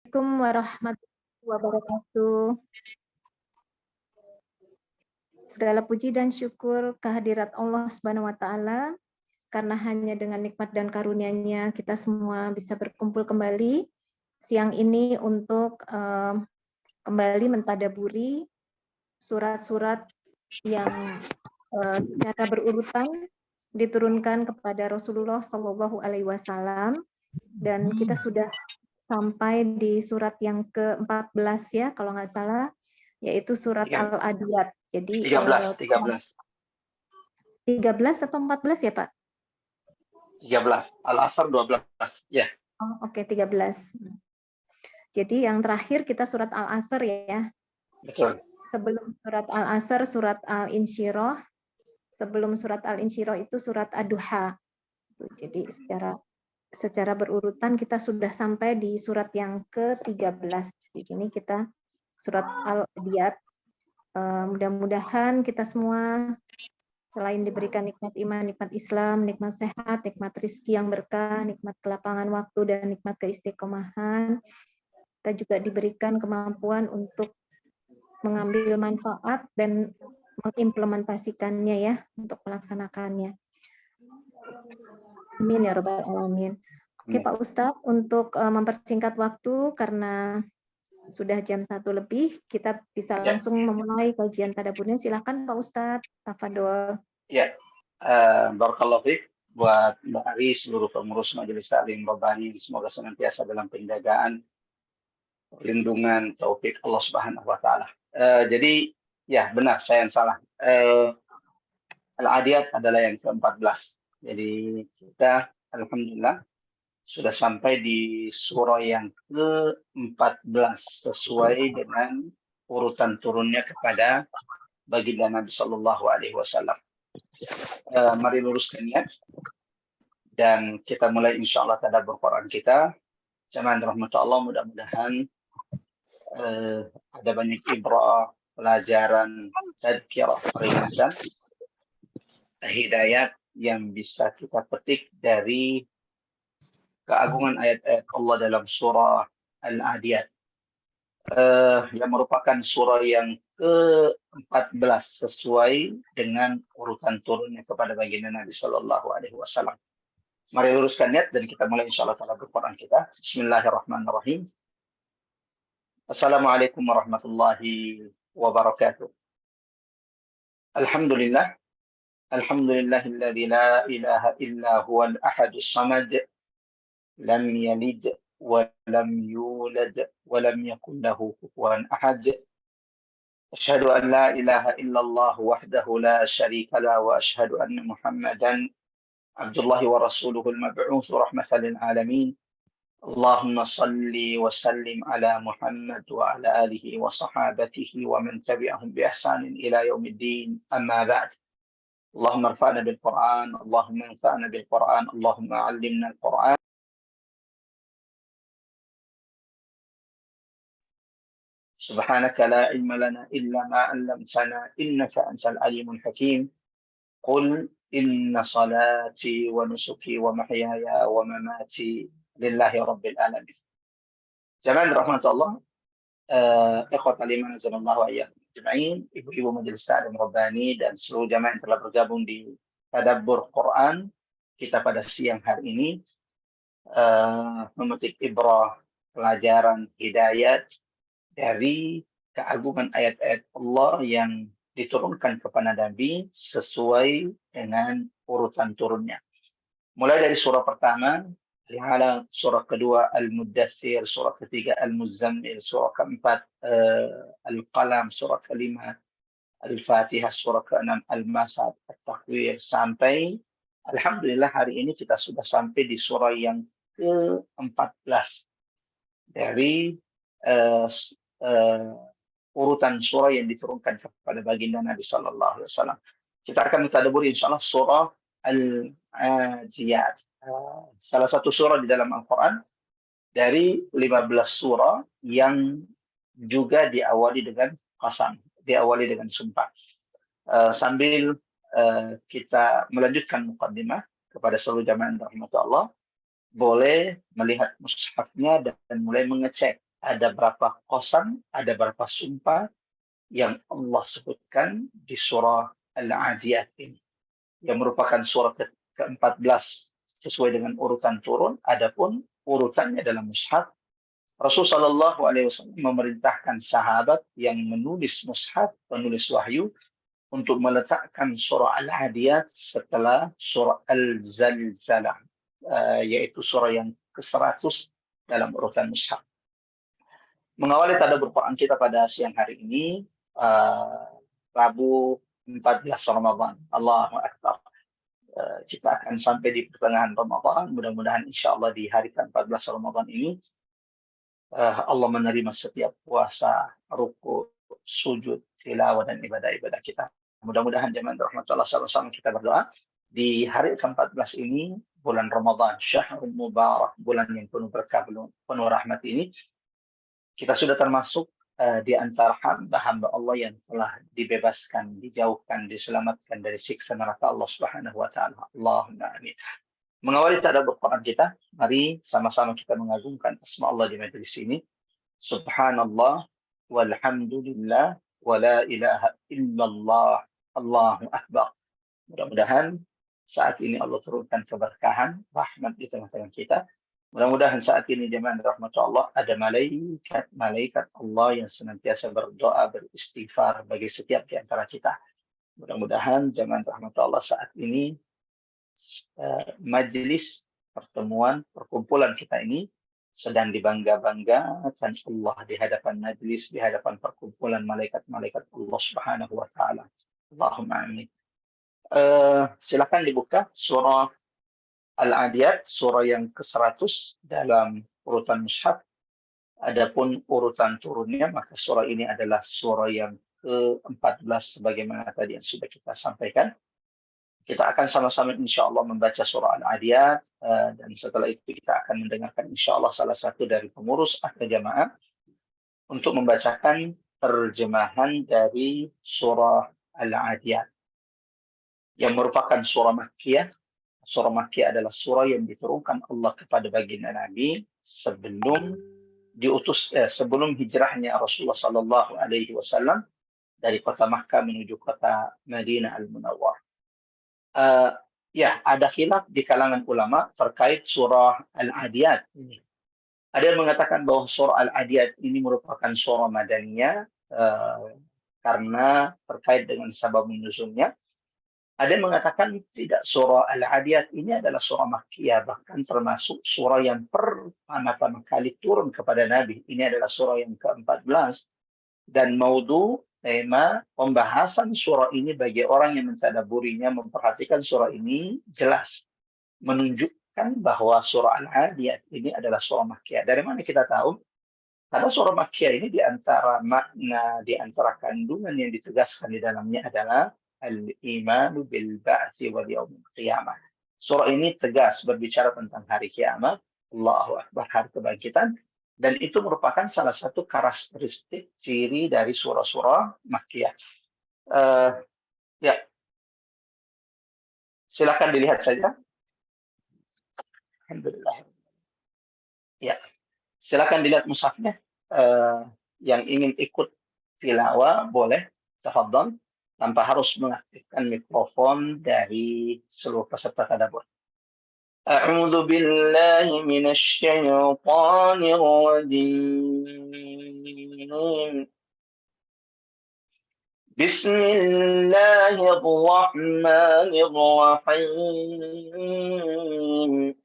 Assalamualaikum warahmatullahi wabarakatuh. Segala puji dan syukur kehadirat Allah Subhanahu wa taala karena hanya dengan nikmat dan karunia-Nya kita semua bisa berkumpul kembali siang ini untuk kembali mentadaburi surat-surat yang secara berurutan diturunkan kepada Rasulullah Shallallahu alaihi wasallam, dan kita sudah sampai di surat yang ke-14 ya kalau nggak salah, yaitu surat Al-Adiyat. Jadi 13 atau 14 ya Pak? 13, Al-Asr 12 ya. Oh, oke, 13. Jadi yang terakhir kita surat Al-Asr ya. Betul. Sebelum surat Al-Asr surat Al-Insyirah, sebelum surat Al-Insyirah itu surat Ad-Duha. Jadi secara berurutan kita sudah sampai di surat yang ke-13. Di sini kita surat Al-Adiyat. Mudah-mudahan kita semua selain diberikan nikmat iman, nikmat Islam, nikmat sehat, nikmat rizki yang berkah, nikmat kelapangan waktu, dan nikmat keistiqomahan, kita juga diberikan kemampuan untuk mengambil manfaat dan mengimplementasikannya ya, untuk melaksanakannya. Amin ya Rabbal Alamin. Oke Pak Ustadz, untuk mempersingkat waktu karena sudah jam 1 lebih, kita bisa langsung memulai kajian tadaburnya. Silakan Pak Ustadz, tafadhol. Ya, barakallahu fiik buat Mbak Ari, seluruh pengurus Majelis Taklim Rabbani, semoga senantiasa dalam penjagaan, perlindungan, taufik Allah Subhanahu wa taala. Jadi ya benar, saya yang salah. Al-Adiyat adalah yang ke-14. Jadi kita alhamdulillah sudah sampai di surah yang ke-14 sesuai dengan urutan turunnya kepada baginda Nabi Shallallahu alaihi wasallam. Mari luruskan niat dan kita mulai insyaallah tadabbur Quran kita. Jamaah rahmat Allah, mudah-mudahan ada banyak ibrah, pelajaran, tadzkirah, peringatan, hidayat yang bisa kita petik dari keagungan ayat-ayat Allah dalam surah Al-Adiyat, yang merupakan surah yang ke-14 sesuai dengan urutan turunnya kepada baginda Nabi Shallallahu alaihi wasallam. Mari luruskan niat dan kita mulai insyaallah taala Quran kita. Bismillahirrahmanirrahim. Assalamualaikum warahmatullahi wabarakatuh. Alhamdulillah. Alhamdulillahilladzi la ilaha illa huwal ahadus samad. Lam yalid wa lam yulad wa lam yakul lahu kufuwan ahad. Asyhadu an la ilaha illallah wahdahu la syarika la wa asyhadu anna Muhammadan abdullahi wa rasuluhul mab'uts rahmatan lil alamin. Allahumma salli wa sallim ala Muhammad wa ala alihi wa sahabatihi wa man tabi'ahum bi ihsanin ila yaumiddin. Amma ba'd. Allahumma irfa'na bil Qur'an, Allahumma anfa'na bil Qur'an, Allahumma 'allimna al-Qur'an. Subhanaka la ilma lana illa ma 'allamtana innaka antal alimul hakim. Qul inna salati wa nusuki wa mahyaya wa mamati lillahi rabbil alamin. Jamaah rahmat Allah, ikhwatal iman azanallahu wa iyyakum ajma'in, ibu-ibu Majelis Taklim Rabbani dan seluruh jamaah yang telah bergabung di tadabbur Quran kita pada siang hari ini, memetik ibrah, pelajaran, hidayat dari keagungan ayat-ayat Allah yang diturunkan kepada Nabi sesuai dengan urutan turunnya. Mulai dari surah pertama, Al-Alaq, surah kedua Al-Muddathir, surah ketiga Al-Muzammil, surah keempat Al-Qalam, surah kelima Al-Fatihah, surah keenam Al-Masad, At-Takwir, sampai alhamdulillah hari ini kita sudah sampai di surah yang ke-14 dari urutan surah yang diturunkan kepada baginda Nabi Sallallahu Alaihi Wasallam. Kita akan mentadaburi insyaallah surah Al-Adiyat, salah satu surah di dalam Al-Quran dari 15 surah yang juga diawali dengan qasam, diawali dengan sumpah. Sambil kita melanjutkan muqaddimah kepada seluruh jamaah rahmat Allah, boleh melihat mushafnya dan mulai mengecek ada berapa qasam, ada berapa sumpah yang Allah sebutkan di surah Al-Adiyat ini, yang merupakan surah ke-14 sesuai dengan urutan turun. Adapun urutannya dalam mushaf, Rasulullah SAW memerintahkan sahabat yang menulis mushaf, penulis wahyu, untuk meletakkan surah Al-Adiyat setelah surah Al-Zalzalah, yaitu surah yang ke-100 dalam urutan mushaf. Mengawali tadabbur Quran kita pada siang hari ini, Rabu 14 Ramadan. Allahu Akbar. Kita akan sampai di pertengahan Ramadan. Mudah-mudahan insya Allah di hari ke-14 Ramadan ini, Allah menerima setiap puasa, ruku, sujud, tilawah, dan ibadah-ibadah kita. Mudah-mudahan jemaah rahmatullah, sama-sama kita berdoa. Di hari ke-14 ini, bulan Ramadan, Syahrul Mubarak, bulan yang penuh berkah, penuh rahmat ini, kita sudah termasuk di antara hamba-hamba Allah yang telah dibebaskan, dijauhkan, diselamatkan dari siksa neraka Allah Subhanahu wa taala. Allahumma amin. Mengawali tadabbur Quran kita, mari sama-sama kita mengagungkan asma Allah di majelis ini. Subhanallah walhamdulillah wa la ilaha illallah, Allahu akbar. Mudah-mudahan saat ini Allah turunkan keberkahan, rahmat di tengah-tengah kita. Mudah-mudahan saat ini jemaah rahmat Allah, ada malaikat Allah yang senantiasa berdoa, beristighfar bagi setiap di antara kita. Mudah-mudahan jemaah rahmat Allah saat ini majelis pertemuan perkumpulan kita ini sedang dibangga-banggakan Allah di hadapan majelis, di hadapan perkumpulan malaikat-malaikat Allah Subhanahu wa taala. Allahumma amin. Silakan dibuka surah Al-Adiyat, surah yang ke-100 dalam urutan mushaf. Adapun urutan turunnya, maka surah ini adalah surah yang ke-14 sebagaimana tadi yang sudah kita sampaikan. Kita akan sama-sama insya Allah membaca surah Al-Adiyat, dan setelah itu kita akan mendengarkan insya Allah salah satu dari pengurus atau jamaah untuk membacakan terjemahan dari surah Al-Adiyat yang merupakan surah Makkiyah. Surah Makkiyah adalah surah yang diturunkan Allah kepada baginda Nabi sebelum sebelum hijrahnya Rasulullah Sallallahu Alaihi Wasallam dari kota Makkah menuju kota Madinah Al-Munawwar. Ya, ada khilaf di kalangan ulama terkait surah Al-Adiyat ini. Ada yang mengatakan bahwa surah Al-Adiyat ini merupakan surah Madaniyah karena terkait dengan sabab nuzulnya. Ada yang mengatakan tidak, surah Al-Adiyat ini adalah surah Makkiyah, bahkan termasuk surah yang pertama kali turun kepada Nabi. Ini adalah surah yang ke-14 dan maudhu, tema pembahasan surah ini bagi orang yang mentadabburinya, memperhatikan surah ini jelas menunjukkan bahwa surah Al-Adiyat ini adalah surah Makkiyah. Dari mana kita tahu? Karena surah Makkiyah ini di antara makna, di antara kandungan yang ditegaskan di dalamnya adalah al-imanu bil ba'tsi wal yaumil qiyamah. Surah ini tegas berbicara tentang hari kiamat, Allahu Akbar, hari kebangkitan, dan itu merupakan salah satu karakteristik ciri dari surah-surah Makkiyah. Ya, silakan dilihat saja. Alhamdulillah. Ya, silakan dilihat mushafnya. Yang ingin ikut tilawah boleh, tafadhol, tanpa harus mengaktifkan mikrofon dari seluruh peserta tadabbur. A'udzu billahi minasy syaithanir rajim. Bismillahirrahmanirrahim.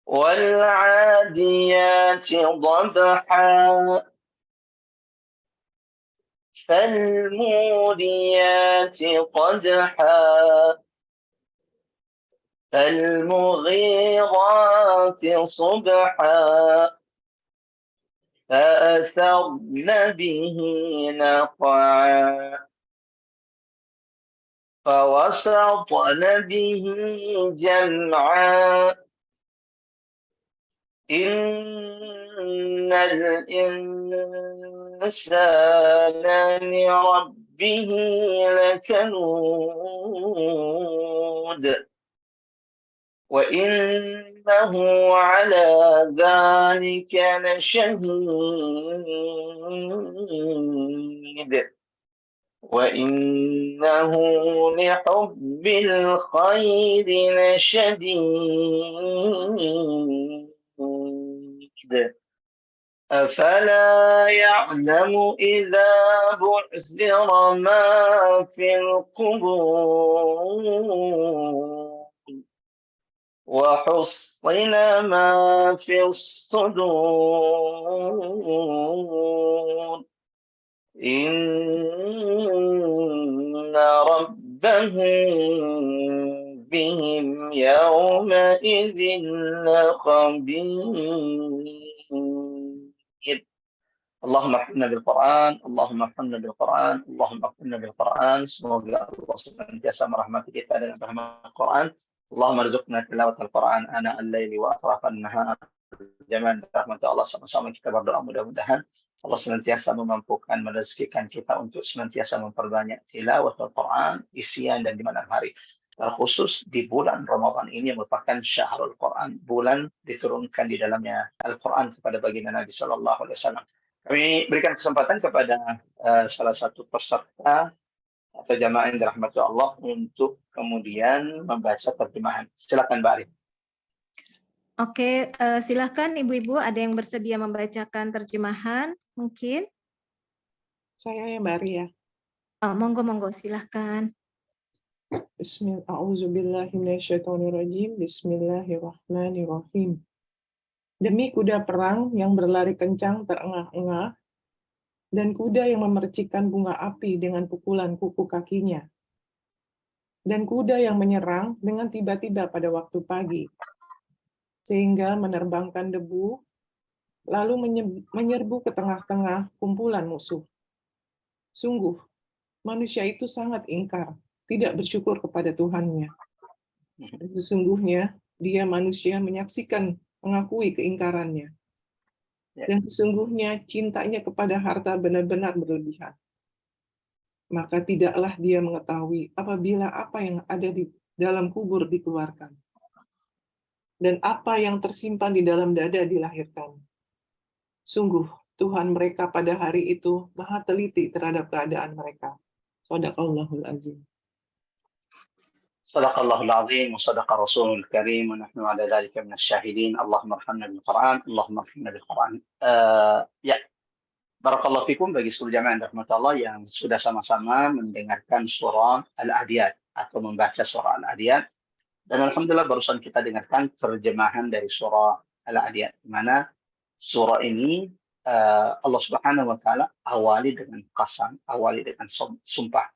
Wal 'adiyati dhabha. فالموريات قدحا فالمغيرات صبحا فأثرن به نقعا فوسطن به جمعا إن الإنسان لربه لكنود وإنه على ذلك لشهيد وإنه لحب الخير لشديد أفلا يعلم إذا بعثر ما في القبور وحصل ما في الصدور إن ربهم بهم يومئذ لخبير. Allahumma arhamna bil Quran, Allahumma arhamna bil Quran, Allahumma arhamna bil Quran. Semoga Allah senantiasa merahmati kita dengan rahmat Quran. Allahumma rizukna tilawat al-Quran ana al-laili wa atrafan nahar. Jangan rahmat Allah, sama-sama kita berdoa mudah-mudahan Allah senantiasa memampukan merezekikan kita untuk senantiasa memperbanyak tilawat al-Quran di siang dan di malam hari. Terkhusus di bulan Ramadan ini yang merupakan syahrul Quran, bulan diturunkan di dalamnya Al-Quran kepada baginda Nabi Sallallahu Alaihi Wasallam. Kami berikan kesempatan kepada salah satu peserta atau jamaah yang dirahmati Allah untuk kemudian membaca terjemahan. Silakan Mbak Arif. Oke, silakan Ibu-Ibu, ada yang bersedia membacakan terjemahan mungkin? Saya ya Mbak Ria. Oh, monggo, silakan. Bismillahirrahmanirrahim. Bismillahirrahmanirrahim. Demi kuda perang yang berlari kencang terengah-engah, dan kuda yang memercikkan bunga api dengan pukulan kuku kakinya, dan kuda yang menyerang dengan tiba-tiba pada waktu pagi, sehingga menerbangkan debu, lalu menyerbu ke tengah-tengah kumpulan musuh. Sungguh, manusia itu sangat ingkar, tidak bersyukur kepada Tuhannya. Sesungguhnya, dia manusia menyaksikan mengakui keingkarannya. Dan sesungguhnya cintanya kepada harta benar-benar berlebihan. Maka tidaklah dia mengetahui apabila apa yang ada di dalam kubur dikeluarkan. Dan apa yang tersimpan di dalam dada dilahirkan. Sungguh, Tuhan mereka pada hari itu maha teliti terhadap keadaan mereka. Shadaqallahul azim. Sadaqallahul azim wa sadaqa rasulul karim wa nahnu ala dhalika minas syahidin. Allahumma arhamna bil Quran, Allahumma arhamna bil Quran. Ya, barakallahu fikum bagi seluruh jamaah rahmat Allah yang sudah sama-sama mendengarkan surah Al-Adiyat atau membaca surah Al-Adiyat. Dan alhamdulillah barusan kita dengarkan terjemahan dari surah Al-Adiyat, di mana surah ini Allah Subhanahu wa taala awali dengan qasam, awali dengan sumpah.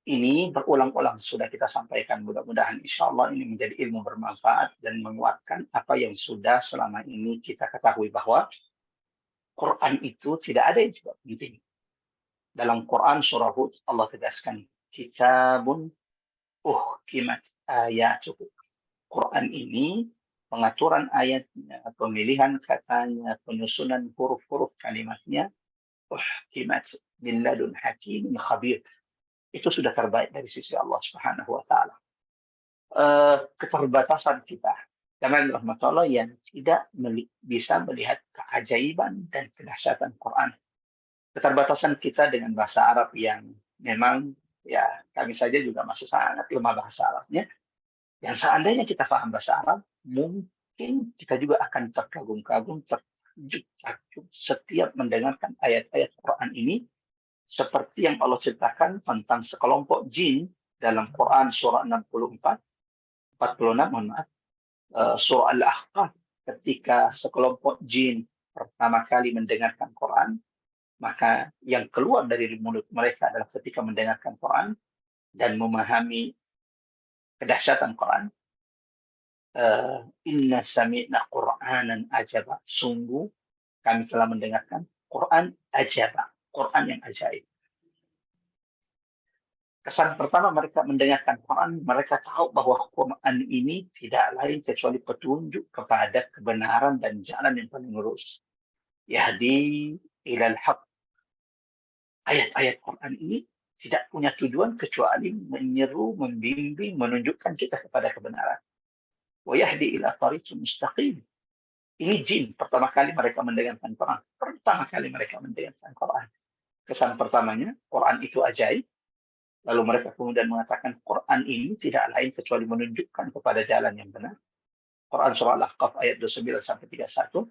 Ini berulang-ulang sudah kita sampaikan. Mudah-mudahan insya Allah ini menjadi ilmu bermanfaat dan menguatkan apa yang sudah selama ini kita ketahui, bahwa Quran itu tidak ada yang tidak penting. Dalam Quran surah Hud Allah tegaskan, kitabun uhkimat ayatuhu. Quran ini pengaturan ayatnya, pemilihan katanya, penyusunan huruf-huruf kalimatnya, uhkimat min ladun hakimin khabir. Itu sudah terbaik dari sisi Allah Subhanahu wa taala. Keterbatasan kita dengan rahmat Allah yang tidak bisa melihat keajaiban dan kedahsyatan Quran. Keterbatasan kita dengan bahasa Arab yang memang ya kami saja juga masih sangat lemah bahasa Arabnya. Yang seandainya kita paham bahasa Arab, mungkin kita juga akan terkagum-kagum, tertakjub setiap mendengarkan ayat-ayat Quran ini, seperti yang Allah ceritakan tentang sekelompok jin dalam Quran surah 46, mohon maaf, surah Al-Ahqaf, ketika sekelompok jin pertama kali mendengarkan Quran, maka yang keluar dari mulut mereka adalah ketika mendengarkan Quran dan memahami kedahsyatan Quran. Inna sami'na Qur'anan ajaba. Sungguh kami telah mendengarkan Quran ajaba. Quran yang ajaib. Kesan pertama mereka mendengarkan Quran, mereka tahu bahwa Quran ini tidak lain kecuali petunjuk kepada kebenaran dan jalan yang paling lurus. Yahdi ilal haq. Ayat-ayat Quran ini tidak punya tujuan kecuali menyeru, membimbing, menunjukkan kita kepada kebenaran. wa yahdi ila thariqin mustaqim. Ini jin pertama kali mereka mendengarkan Quran. Pertama kali mereka mendengarkan Quran. Kesan pertamanya, Quran itu ajaib. Lalu mereka kemudian mengatakan Quran ini tidak lain kecuali menunjukkan kepada jalan yang benar. Quran surah Al-Ahqaf ayat 29 sampai 31.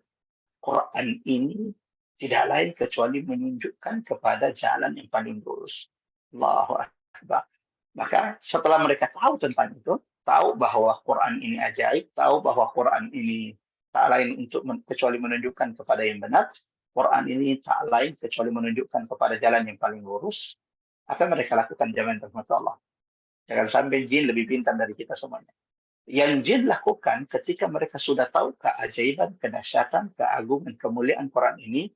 Quran ini tidak lain kecuali menunjukkan kepada jalan yang paling lurus. Allahu Akbar. Maka setelah mereka tahu tentang itu, tahu bahwa Quran ini ajaib, tahu bahwa Quran ini tak lain kecuali menunjukkan kepada yang benar, Quran ini tak lain kecuali menunjukkan kepada jalan yang paling lurus. Apa yang mereka lakukan jamaah rahmat Allah? Jangan sampai jin lebih pintar dari kita semuanya. Yang jin lakukan ketika mereka sudah tahu keajaiban, kedahsyatan, keagungan, kemuliaan Quran ini,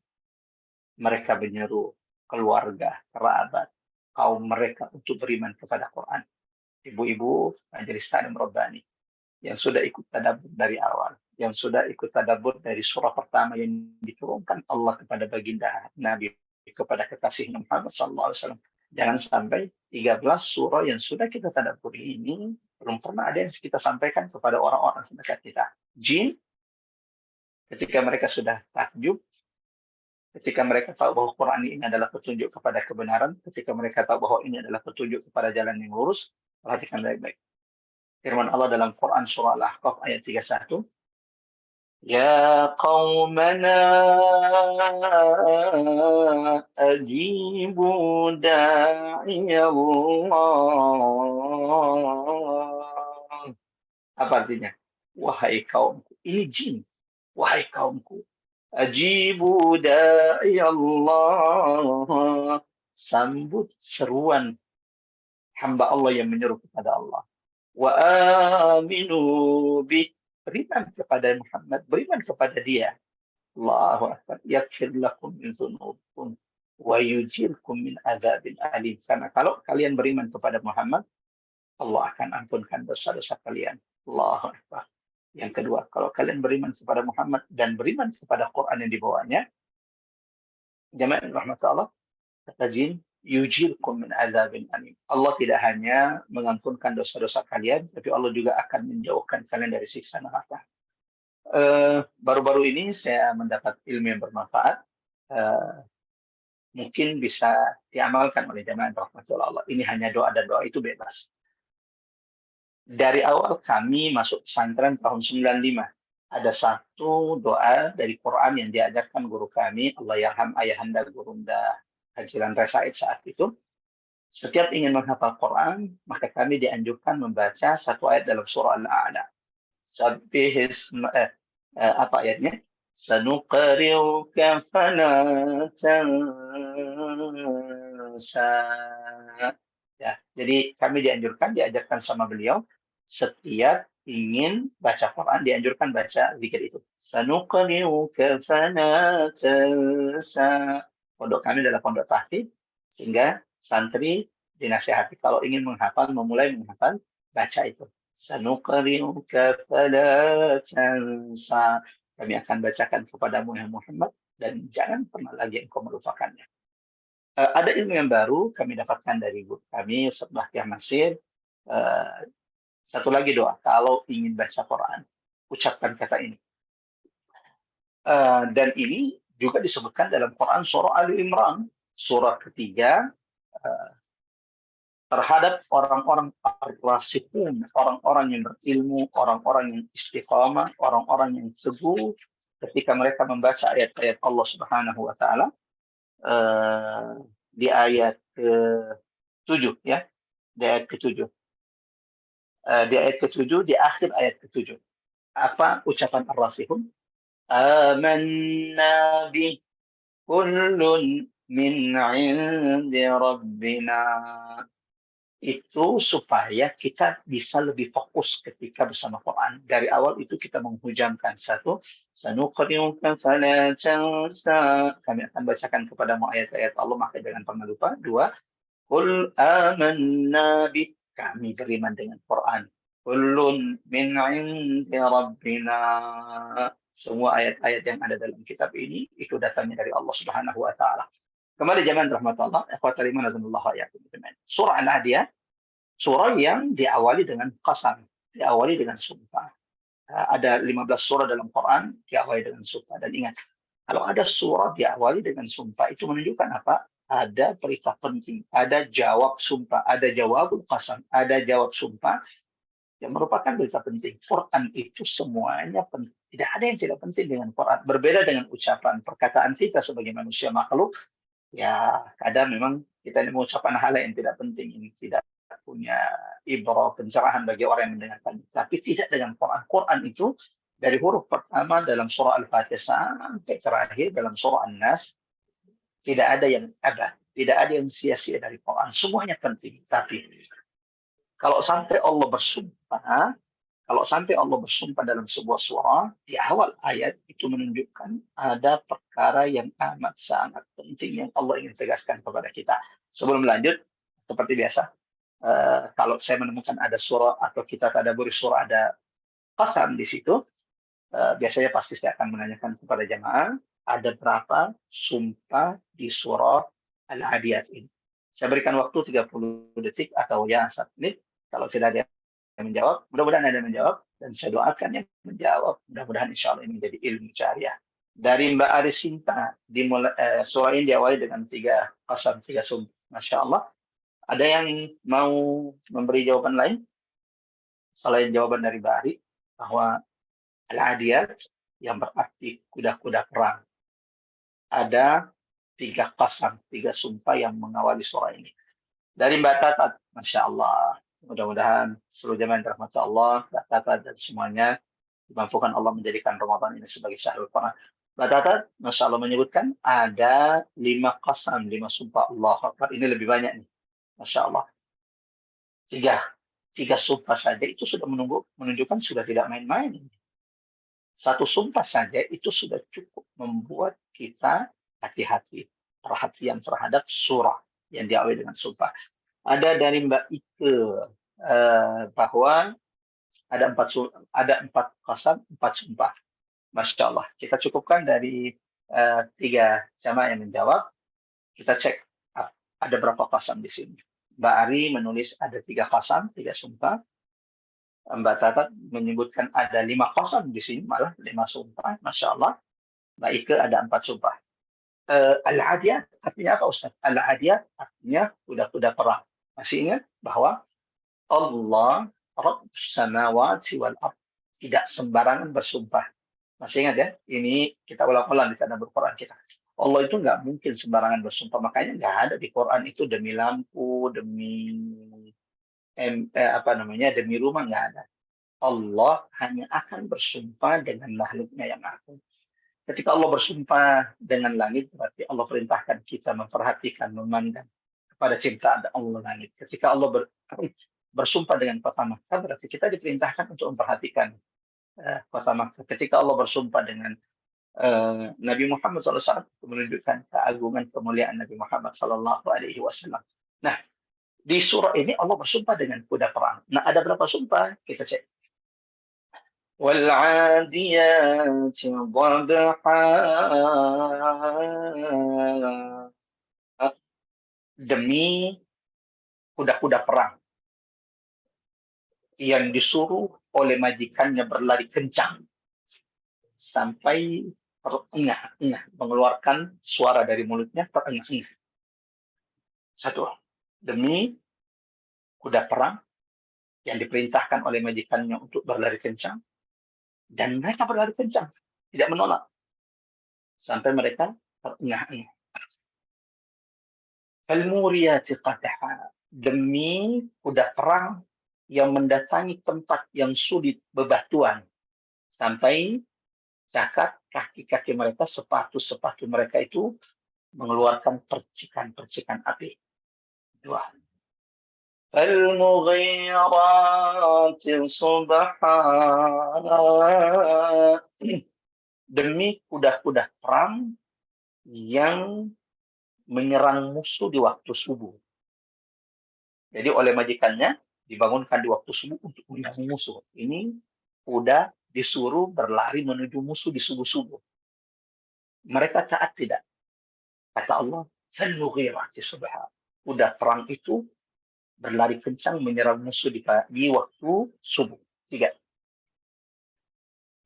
mereka menyeru keluarga, kerabat, kaum mereka untuk beriman kepada Quran. Ibu-ibu majelis taklim Rabbani yang sudah ikut tadabbur dari awal, yang sudah ikut tadabbur dari surah pertama yang diturunkan Allah kepada baginda Nabi, kepada kekasih Muhammad SAW. Jangan sampai 13 surah yang sudah kita tadabburi ini belum pernah ada yang kita sampaikan kepada orang-orang terdekat kita. Jin, ketika mereka sudah takjub, ketika mereka tahu bahwa Quran ini adalah petunjuk kepada kebenaran, ketika mereka tahu bahwa ini adalah petunjuk kepada jalan yang lurus, perhatikan baik-baik. Firman Allah dalam Quran surah Al-Ahqaf ayat 31. Ya qaumana ajibu da'iyallah. Apa artinya? Wahai kaumku. Ini jin. Wahai kaumku. Ajibu da'iyallah. Sambut seruan hamba Allah yang menyeru kepada Allah. Wa aminu bih, beriman kepada Muhammad, beriman kepada dia. Allahu Akbar. Yaghfir lakum min dzunubikum wa yujirkum min adzabin alim. Karena kalau kalian beriman kepada Muhammad, Allah akan ampunkan dosa-dosa kalian. Allahu Akbar. Yang kedua, kalau kalian beriman kepada Muhammad dan beriman kepada Quran yang dibawanya, jamaah rahmatullah, kata jin, yujirkum min adzabin alim. Allah tidak hanya mengampunkan dosa-dosa kalian, tapi Allah juga akan menjauhkan kalian dari siksa neraka. Baru-baru ini saya mendapat ilmu yang bermanfaat. Mungkin bisa diamalkan oleh jamaah rahmatullah Allah. Ini hanya doa, dan doa itu bebas. Dari awal kami masuk pesantren tahun 95. Ada satu doa dari Quran yang diajarkan guru kami, Allah yarham ayahanda Gurunda Haji Landra Said saat itu. Setiap ingin menghafal Quran, maka kami dianjurkan membaca satu ayat dalam surah Al-A'la. Apa ayatnya? Sanuqri'uka fala tansa. Ya, jadi kami diajarkan sama beliau, setiap ingin baca Quran dianjurkan baca zikir itu. Sanuqri'uka fala tansa. Pondok kami adalah pondok tahfidz, sehingga santri dinasihati kalau ingin memulai menghafal, baca itu. Sanuqri'uka fala tansa. Kami akan bacakan kepadamu ya Muhammad, dan jangan pernah lagi engkau melupakannya. Ada ilmu yang baru kami dapatkan dari guru kami, Ustaz Bahtiar Nasir. Satu lagi doa, kalau ingin baca Quran, ucapkan kata ini. Dan ini juga disebutkan dalam Quran surah Ali Imran, surah ketiga, terhadap orang-orang ar-rasikun, orang-orang yang berilmu, orang-orang yang istiqamah, orang-orang yang teguh ketika mereka membaca ayat-ayat Allah Subhanahu wa taala. Di ayat ke-7 ya. Di ayat ke-7. Di ayat ke-7, di akhir ayat ke-7. Apa ucapan ar-rasikun? Amanna bi kullun min 'indi rabbina. Itu supaya kita bisa lebih fokus ketika bersama Quran. Dari awal itu kita menghujamkan satu, sanuqri'uka fala tansa. Kami akan bacakan kepadamu ayat-ayat Allah, maka jangan pernah lupa. Dua, qul amanna bi, kami beriman dengan Quran. Kullun min 'indi rabbina. Semua ayat-ayat yang ada dalam kitab ini itu datangnya dari Allah Subhanahu wa taala. Kembali jamaah rahmatullah, ikhwatal iman azanullah yakum. Surah Al-Adiyah, surah yang diawali dengan qasam, diawali dengan sumpah. Ada 15 surah dalam Quran diawali dengan sumpah. Dan ingat, kalau ada surah diawali dengan sumpah, itu menunjukkan apa? Ada perintah penting, ada jawab sumpah, ada jawab qasam, ada jawab sumpah yang merupakan berita penting. Quran itu semuanya penting. Tidak ada yang tidak penting dengan Quran. Berbeda dengan ucapan, perkataan kita sebagai manusia makhluk, ya kadang memang kita ini mengucapkan hal yang tidak penting, ini tidak punya ibrah pencerahan bagi orang yang mendengarkan. Tapi tidak dengan Quran. Quran itu dari huruf pertama dalam surah Al-Fatihah sampai terakhir dalam surah An-Nas, tidak ada yang abad, tidak ada yang sia-sia dari Quran. Semuanya penting. Tapi kalau sampai Allah bersumpah, dalam sebuah surah, di awal ayat itu menunjukkan ada perkara yang amat sangat penting yang Allah ingin tegaskan kepada kita. Sebelum lanjut, seperti biasa, kalau saya menemukan ada surah atau kita tadabburi surah ada qasam di situ, biasanya pasti saya akan menanyakan kepada jamaah, ada berapa sumpah di surah Al-Adiyat ini. Saya berikan waktu 30 detik atau ya 1 menit. Kalau tidak ada yang menjawab, mudah-mudahan ada yang menjawab, dan saya doakan yang menjawab. Mudah-mudahan insya Allah ini menjadi ilmu jariah. Dari Mbak Aris Sinta, surah ini diawali dengan 3 qasam, 3 sumpah. Masya Allah. Ada yang mau memberi jawaban lain? Selain jawaban dari Mbak Ari, bahwa Al-Adiyat yang berarti kuda-kuda perang. Ada 3 qasam, 3 sumpah yang mengawali surah ini. Dari Mbak Tatat, Masya Allah. Mudah-mudahan seluruh jemaah yang dirahmati Allah, Mbak Tatat dan semuanya dimampukan Allah menjadikan Ramadan ini sebagai syahrul Quran. Mbak Tatat, Masya Allah menyebutkan ada 5 qasam, 5 sumpah Allah Akbar. Ini lebih banyak nih. Masya Allah. 3 sumpah saja itu sudah menunjukkan sudah tidak main-main. 1 sumpah saja itu sudah cukup membuat kita hati-hati, perhatian terhadap surah yang diawali dengan sumpah. Ada dari Mbak Ike bahwa ada 4 qasam, 4 sumpah. Masya Allah. Kita cukupkan dari 3 jamaah yang menjawab. Kita cek ada berapa qasam di sini. Mbak Ari menulis ada 3 qasam, 3 sumpah. Mbak Tatat menyebutkan ada 5 qasam di sini, malah 5 sumpah. Masya Allah. Mbak Ike ada 4 sumpah. Al-Adiyat artinya apa, Ustaz? Al-Adiyat artinya kuda-kuda perang. Masih ingat bahwa Allah Rabbus samawati wal ardh tidak sembarangan bersumpah. Masih ingat ya? Ini kita ulang-ulang di tadabbur Quran kita. Allah itu nggak mungkin sembarangan bersumpah. Makanya nggak ada di Quran itu demi lampu, demi demi rumah, nggak ada. Allah hanya akan bersumpah dengan makhluknya yang agung. Ketika Allah bersumpah dengan langit, berarti Allah perintahkan kita memperhatikan, memandang kepada ciptaan Allah langit. Ketika Allah bersumpah dengan kota Makkah, berarti kita diperintahkan untuk memperhatikan kota Makkah. Ketika Allah bersumpah dengan Nabi Muhammad SAW, menunjukkan keagungan kemuliaan Nabi Muhammad SAW. Nah, di surah ini Allah bersumpah dengan kuda perang. Nah, ada berapa sumpah? Kita cek. وَالْعَادِيَاتِ ضَبْحًا. Demi kuda-kuda perang yang disuruh oleh majikannya berlari kencang sampai terengah-engah, mengeluarkan suara dari mulutnya terengah-engah. 1. Demi kuda perang yang diperintahkan oleh majikannya untuk berlari kencang, dan mereka berlari kencang, tidak menolak sampai mereka terengah-engah. Al-Muriyati qadha, demi kuda perang yang mendatangi tempat yang sulit, bebatuan, sampai cakap kaki-kaki mereka, sepatu-sepatu mereka itu mengeluarkan percikan-percikan api. 2. Al-Mughirati subha, demi kuda-kuda perang yang menyerang musuh di waktu subuh. Jadi oleh majikannya dibangunkan di waktu subuh untuk menyerang musuh. Ini kuda disuruh berlari menuju musuh di subuh-subuh. Mereka taat tidak? Kata Allah, Al-Mughirati subha. Kuda perang itu berlari kencang menyerang musuh di waktu subuh. 3.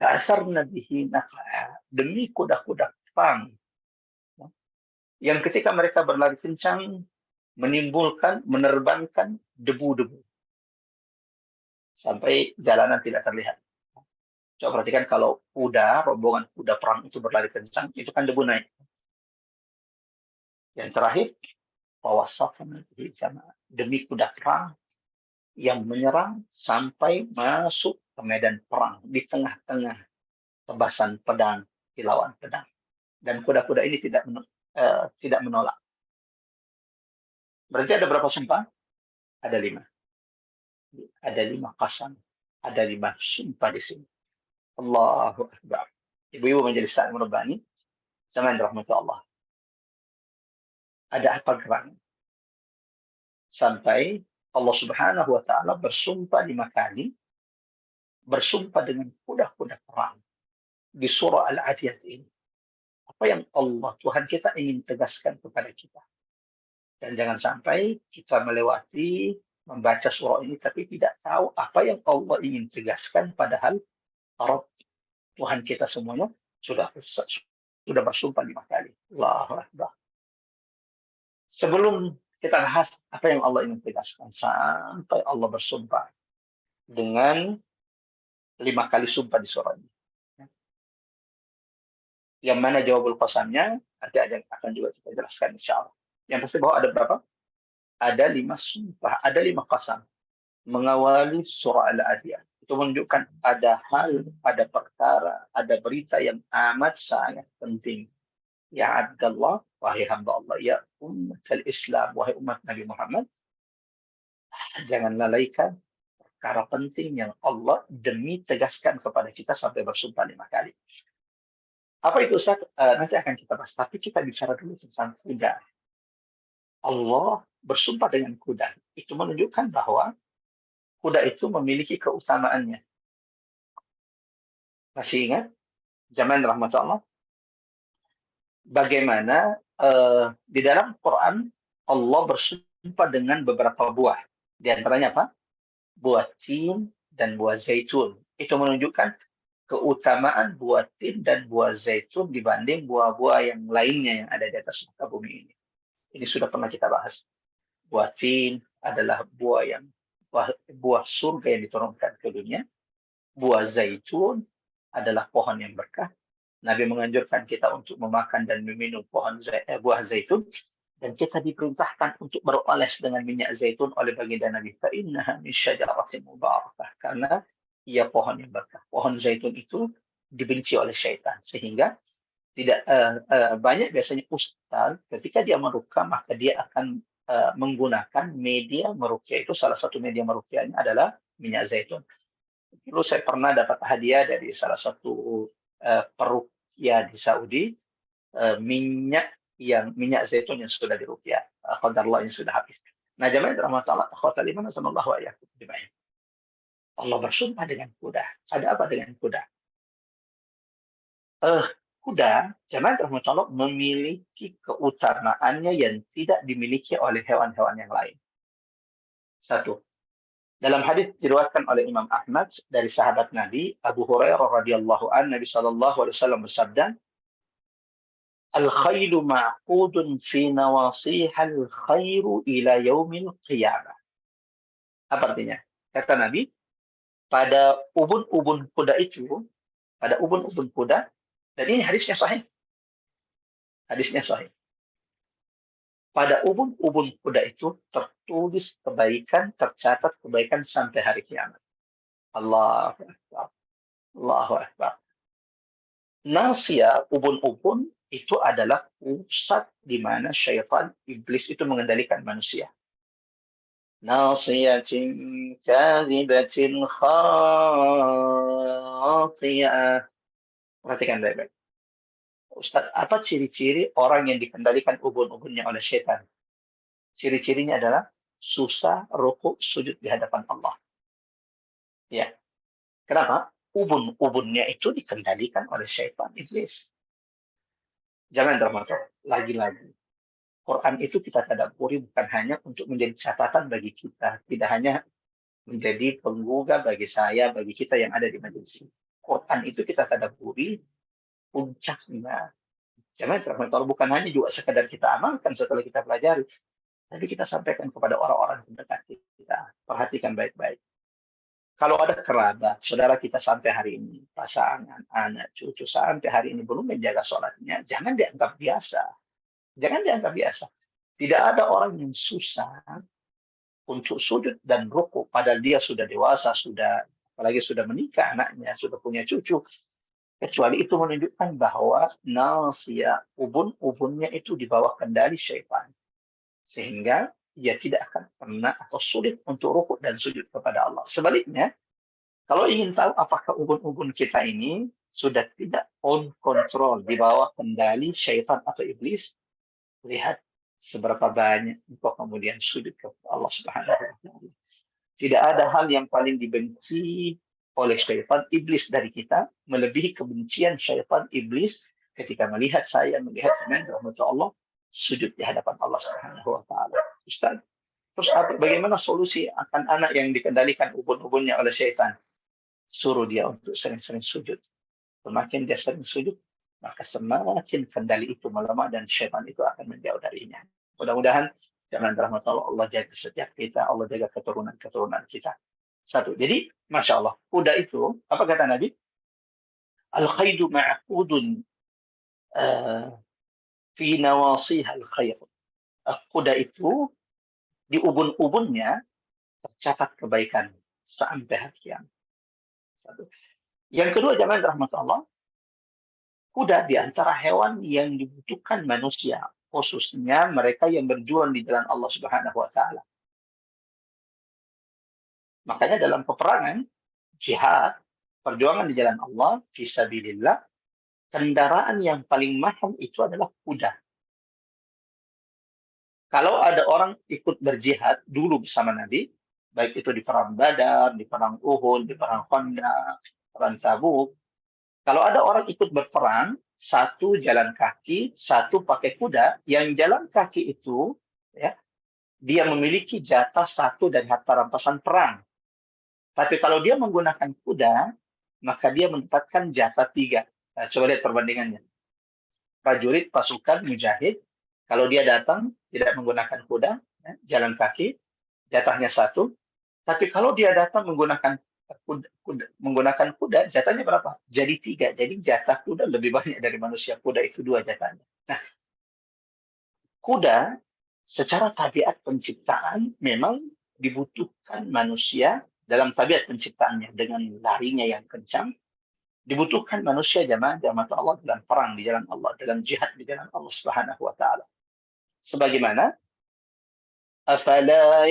Fa'asarna bihi naq'a, demi kuda-kuda perang yang ketika mereka berlari kencang menerbangkan debu-debu sampai jalanan tidak terlihat. Coba perhatikan kalau rombongan kuda perang itu berlari kencang, itu kan debu naik. Yang terakhir, fawasafna bihi jama'a, demi kuda perang yang menyerang sampai masuk ke medan perang di tengah-tengah tebasan pedang, kilauan pedang. Dan kuda-kuda ini tidak menolak. Berarti ada berapa sumpah? Ada 5. Ada 5 qasam. Ada 5 sumpah di sini. Allahu Akbar. Ibu-ibu majelis taklim Rabbani, zaman rahmat Allah. Ada apa gerangan? Sampai Allah Subhanahu wa taala bersumpah 5 kali, bersumpah dengan kuda-kuda perang di surah Al-Adiyat ini. Apa yang Allah Tuhan kita ingin tegaskan kepada kita? Dan jangan sampai kita melewati membaca surah ini tapi tidak tahu apa yang Allah ingin tegaskan, padahal Rabb Tuhan kita semuanya sudah bersumpah 5 kali. Allahu Akbar. Sebelum kita bahas apa yang Allah ingin tegaskan, sampai Allah bersumpah dengan 5 kali sumpah di surah ini. Yang mana jawabul qasamnya, nanti ada yang akan juga kita jelaskan insya Allah. Yang pasti bahwa ada berapa? Ada 5 sumpah, ada 5 qasam mengawali surah Al-Adiyat. Itu menunjukkan ada hal, ada perkara, ada berita yang amat sangat penting. Ya Abdullah, wahai hamba Allah, ya umat al-Islam, wahai umat Nabi Muhammad, jangan lalaikan perkara penting yang Allah demi tegaskan kepada kita sampai bersumpah 5 kali. Apa itu Ustaz? Nanti akan kita bahas. Tapi kita bicara dulu tentang kuda. Allah bersumpah dengan kuda. Itu menunjukkan bahwa kuda itu memiliki keutamaannya. Masih ingat? Zaman rahmat Allah. Bagaimana di dalam Quran Allah bersumpah dengan beberapa buah. Di antaranya apa? Buah tin dan buah zaitun. Itu menunjukkan keutamaan buah tin dan buah zaitun dibanding buah-buah yang lainnya yang ada di atas muka bumi ini. Ini sudah pernah kita bahas. Buah tin adalah buah surga yang diturunkan ke dunia. Buah zaitun adalah pohon yang berkah. Nabi menganjurkan kita untuk memakan dan meminum buah zaitun. Dan kita diperintahkan untuk beroles dengan minyak zaitun oleh baginda Nabi. Fa'innaha min syajaratin mubarakah. Karena ia pohon yang berkah. Pohon zaitun itu dibenci oleh syaitan. Sehingga tidak banyak biasanya ustaz ketika dia meruqyah maka dia akan menggunakan media meruqyah. Itu salah satu media meruqyahnya adalah minyak zaitun. Dulu saya pernah dapat hadiah dari salah satu peruqyah di Saudi, minyak zaitun yang sudah diruqyah. Qadarullah yang sudah habis. Nah, jamaah rahmatullah akhwatal iman sallallahu alaihi wasallam. Allah bersumpah dengan kuda. Ada apa dengan kuda? Kuda, jamaah rahmatullah, memiliki keutamaannya yang tidak dimiliki oleh hewan-hewan yang lain. 1. Dalam hadis diriwayatkan oleh Imam Ahmad dari sahabat Nabi Abu Hurairah radhiyallahu anhu, Nabi sallallahu alaihi wasallam bersabda, "Al-khailu ma'qudun fi nawasihal khairu ila yaumil qiyamah." Apa artinya? Kata Nabi, pada ubun-ubun kuda itu, dan ini hadisnya sahih. Hadisnya sahih. Pada ubun-ubun kuda itu tertulis kebaikan, tercatat kebaikan sampai hari kiamat. Allahu Akbar. Allahu Akbar. Nasya, ubun-ubun itu adalah pusat di mana syaitan, iblis itu mengendalikan manusia. Nasiyatin kadhibatin khatiyah. Perhatikan baik-baik. Ustaz, apa ciri-ciri orang yang dikendalikan ubun-ubunnya oleh syaitan? Ciri-cirinya adalah susah rukuk sujud di hadapan Allah. Ya. Kenapa? Ubun-ubunnya itu dikendalikan oleh syaitan, iblis. Jangan termasuk lagi-lagi. Quran itu kita tadabburi bukan hanya untuk menjadi catatan bagi kita, tidak hanya menjadi penggugah bagi saya, bagi kita yang ada di majelis ini. Quran itu kita tadabburi puncaknya. Jangan terlalu bukan hanya juga sekadar kita amalkan setelah kita pelajari, tapi kita sampaikan kepada orang-orang terdekat kita. Perhatikan baik-baik. Kalau ada kerabat, saudara kita sampai hari ini, pasangan, anak, cucu, sampai hari ini belum menjaga sholatnya, jangan dianggap biasa. Jangan dianggap biasa. Tidak ada orang yang susah untuk sujud dan ruku, padahal dia sudah dewasa, apalagi sudah menikah anaknya, sudah punya cucu. Kecuali itu menunjukkan bahwa nasiyah, ubun-ubunnya itu di bawah kendali syaitan. Sehingga dia tidak akan pernah atau sulit untuk rukuk dan sujud kepada Allah. Sebaliknya, kalau ingin tahu apakah ubun-ubun kita ini sudah tidak on control, di bawah kendali syaitan atau iblis, lihat seberapa banyak engkau kemudian sujud kepada Allah Subhanahu wa Ta'ala. Tidak ada hal yang paling dibenci oleh syaitan iblis dari kita melebihi kebencian syaitan iblis ketika melihat rahmat Allah sujud di hadapan Allah Subhanahu wa Ta'ala. Ustaz, terus bagaimana solusi akan anak yang dikendalikan ubun-ubunnya oleh syaitan? Suruh dia untuk sering-sering sujud. Semakin dia sering sujud, maka semakin kendali itu melemah dan syaitan itu akan menjauh darinya. Mudah-mudahan jangan rahmat Allah jaga setiap kita, Allah jaga keturunan-keturunan kita. Satu. Jadi, Masya Allah, kuda itu, apa kata Nabi? Al-khaydu ma'akudun fi nawasihal khair. Kuda itu, di ubun-ubunnya, tercatat kebaikan sampai hari kiamat. Satu. Yang kedua, jangan rahmat Allah, kuda di antara hewan yang dibutuhkan manusia, khususnya mereka yang berjuang di jalan Allah Subhanahu wa Ta'ala. Makanya dalam peperangan, jihad, perjuangan di jalan Allah, fisabilillah, kendaraan yang paling mahal itu adalah kuda. Kalau ada orang ikut berjihad dulu bersama Nabi, baik itu di perang Badar, di perang Uhud, di perang Khandaq, perang Tabuk, kalau ada orang ikut berperang, satu jalan kaki, satu pakai kuda, yang jalan kaki itu, ya, dia memiliki jatah satu dari harta rampasan perang. Tapi kalau dia menggunakan kuda, maka dia mendapatkan jatah 3. Nah, coba lihat perbandingannya. Prajurit, pasukan, mujahid, kalau dia datang tidak menggunakan kuda, ya, jalan kaki, jatahnya 1. Tapi kalau dia datang menggunakan kuda, jatahnya berapa? Jadi 3. Jadi jatah kuda lebih banyak dari manusia. Kuda itu 2 jatahnya. Nah, kuda secara tabiat penciptaan memang dibutuhkan manusia dalam tabiat penciptaannya dengan larinya yang kencang. Dibutuhkan manusia jamaah Allah dalam perang di jalan Allah, dalam jihad di jalan Allah Subhanahu wa Ta'ala. Sebagaimana afala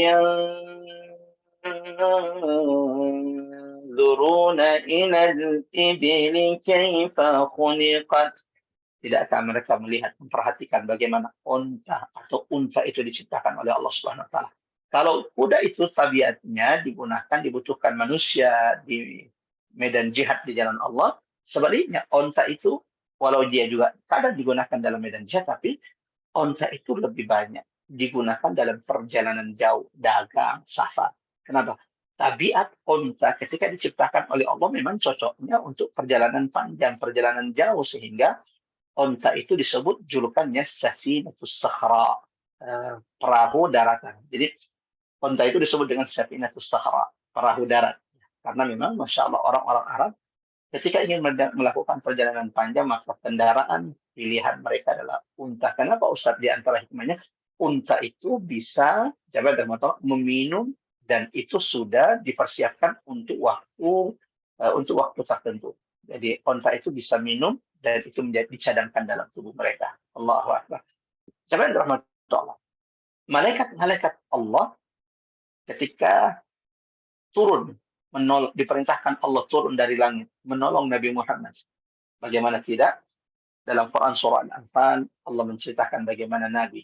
yanzuruna ila al-ibli kaifa khuliqat. Tidakkah mereka melihat, memperhatikan bagaimana unta itu diciptakan oleh Allah Subhanahu wa Ta'ala. Kalau kuda itu tabiatnya dibutuhkan manusia di medan jihad di jalan Allah. Sebaliknya, unta itu, walau dia juga kadang digunakan dalam medan jihad, tapi unta itu lebih banyak digunakan dalam perjalanan jauh, dagang, safar. Kenapa? Tabiat unta ketika diciptakan oleh Allah memang cocoknya untuk perjalanan panjang, perjalanan jauh, sehingga unta itu disebut julukannya Safinatus Sahra, perahu daratan. Jadi unta itu disebut dengan Safinatus Sahra, perahu darat. Karena memang Masya Allah orang-orang Arab ketika ingin melakukan perjalanan panjang, maka kendaraan pilihan mereka adalah unta. Kenapa Ustaz? Di antara hikmahnya, unta itu bisa meminum dan itu sudah dipersiapkan untuk waktu tertentu. Jadi unta itu bisa minum dan itu dicadangkan dalam tubuh mereka. Allahu Akbar. Jangan rahmat Allah. Malaikat Allah ketika turun, diperintahkan Allah turun dari langit, menolong Nabi Muhammad. Bagaimana tidak? Dalam Quran surah Al-Anfal, Allah menceritakan bagaimana Nabi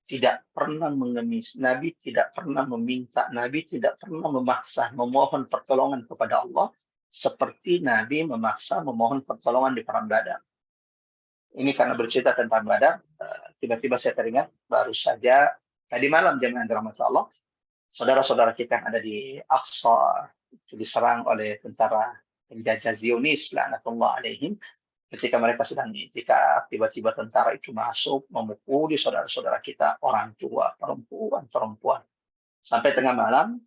tidak pernah mengemis, Nabi tidak pernah meminta, Nabi tidak pernah memaksa, memohon pertolongan kepada Allah, seperti Nabi memaksa memohon pertolongan di perang Badar. Ini karena bercerita tentang Badar, tiba-tiba saya teringat, baru saja tadi malam jamaah rahmat Allah, saudara-saudara kita yang ada di Aqsa diserang oleh tentara penjajah Zionis laknatullah alaihim, ketika mereka sedang i'tikaf, tiba-tiba tentara itu masuk memukuli saudara-saudara kita, orang tua, perempuan, sampai tengah malam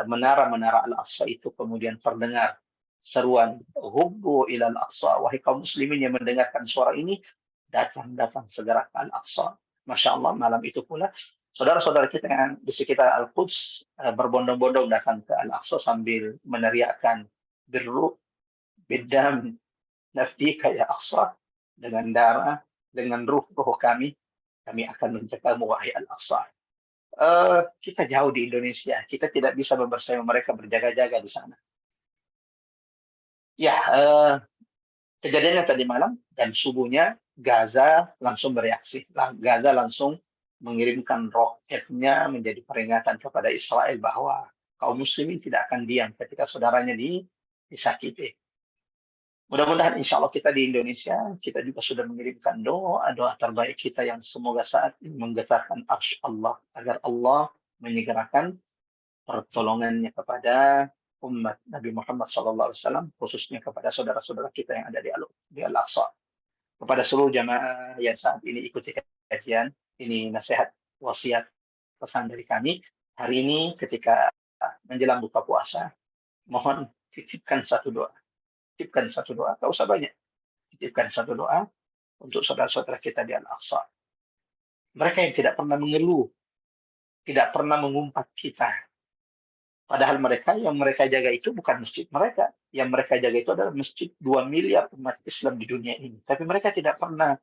menara Al-Aqsa itu kemudian terdengar seruan hubbu ilal Aqsa, wahai kaum muslimin yang mendengarkan suara ini, datang segera ke Al-Aqsa. Masya Allah, malam itu pula saudara-saudara kita yang di sekitar Al-Quds berbondong-bondong datang ke Al-Aqsa sambil meneriakkan birru bidam nafdika ya Aqsa, dengan darah, dengan ruh kami akan menjagamu wahai Al-Aqsa. Kita jauh di Indonesia, kita tidak bisa bersama mereka berjaga-jaga di sana. Ya, kejadiannya tadi malam dan subuhnya Gaza langsung bereaksi. Gaza langsung mengirimkan roketnya menjadi peringatan kepada Israel bahwa kaum muslimin tidak akan diam ketika saudaranya disakiti. Mudah-mudahan insya Allah kita di Indonesia, kita juga sudah mengirimkan doa terbaik kita yang semoga saat ini menggetarkan arsy Allah, agar Allah menyegerakan pertolongannya kepada umat Nabi Muhammad SAW, khususnya kepada saudara-saudara kita yang ada di Al-Aqsa. Kepada seluruh jamaah yang saat ini ikuti kajian, ini nasihat, wasiat, pesan dari kami. Hari ini ketika menjelang buka puasa, mohon titipkan satu doa. Titipkan satu doa, tak usah banyak. Titipkan satu doa untuk saudara-saudara kita di Al-Aqsa. Mereka yang tidak pernah mengeluh, tidak pernah mengumpat kita. Padahal yang mereka jaga itu bukan masjid mereka. Yang mereka jaga itu adalah masjid 2 miliar umat Islam di dunia ini. Tapi mereka tidak pernah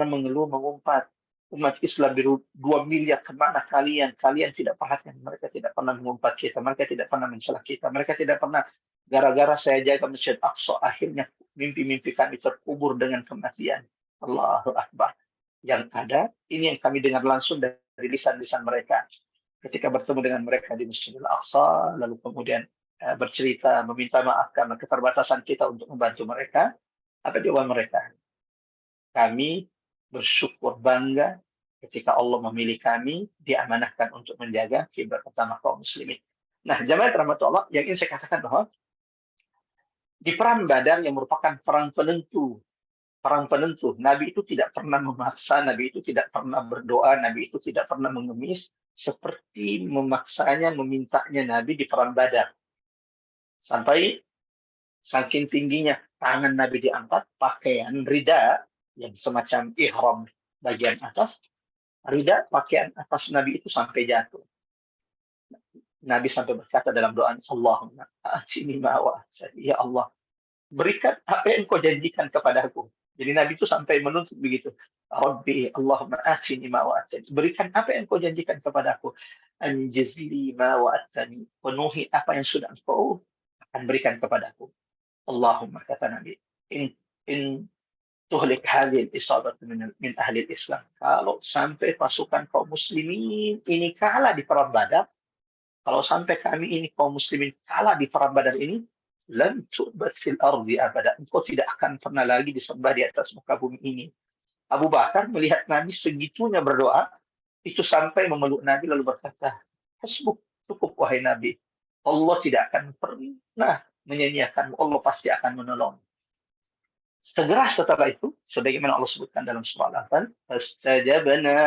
mengeluh, mengumpat. Umat Islam di 2 miliar, kemana kalian? Kalian tidak perhatian. Mereka tidak pernah mengumpat kita. Mereka tidak pernah mencela kita. Mereka tidak pernah, gara-gara saya jaga Masjid Aqsa, akhirnya mimpi-mimpi kami terkubur dengan kematian. Allahu Akbar. Yang ada, ini yang kami dengar langsung dari lisan-lisan mereka. Ketika bertemu dengan mereka di Masjid Al-Aqsa, lalu kemudian bercerita, meminta maaf karena keterbatasan kita untuk membantu mereka. Apa jawaban mereka? Kami bersyukur bangga ketika Allah memilih kami, diamanahkan untuk menjaga kiblat utama kaum muslimin. Nah, jamaah rahmatullah, yang ingin saya katakan bahwa di perang Badar yang merupakan perang penentu, Nabi itu tidak pernah memaksa, Nabi itu tidak pernah berdoa, Nabi itu tidak pernah mengemis, seperti memaksanya, memintanya Nabi di perang Badar. Sampai saking tingginya tangan Nabi diangkat, pakaian rida yang semacam ihram bagian atas, rida pakaian atas Nabi itu sampai jatuh. Nabi sampai berkata dalam doa, Allahumma a'tini ma wa'adtani, ya Allah, berikan apa yang kau janjikan kepadaku. Jadi Nabi itu sampai menuntut begitu. Rabbi Allahumma atini ma wa'adtani. Berikan apa yang kau janjikan kepadaku. Anjizli ma wa'adtani. Penuhi apa yang sudah engkau akan berikan kepadaku. Allahumma, kata Nabi, in tuhlik hadhil isabat min ahli Islam. Kalau sampai pasukan kaum muslimin ini kalah di perang Badar, kalau sampai kami ini kaum muslimin kalah di perang Badar ini, lan tu'bad fil ardi abada. Engkau tidak akan pernah lagi disembah di atas muka bumi ini. Abu Bakar melihat Nabi segitunya berdoa, itu sampai memeluk Nabi lalu berkata, hasbuk, cukup wahai Nabi. Allah tidak akan pernah menyanyiakanmu. Allah pasti akan menolong. Segera setelah itu, sebagaimana Allah sebutkan dalam surah Al-Anfal, fastajabna,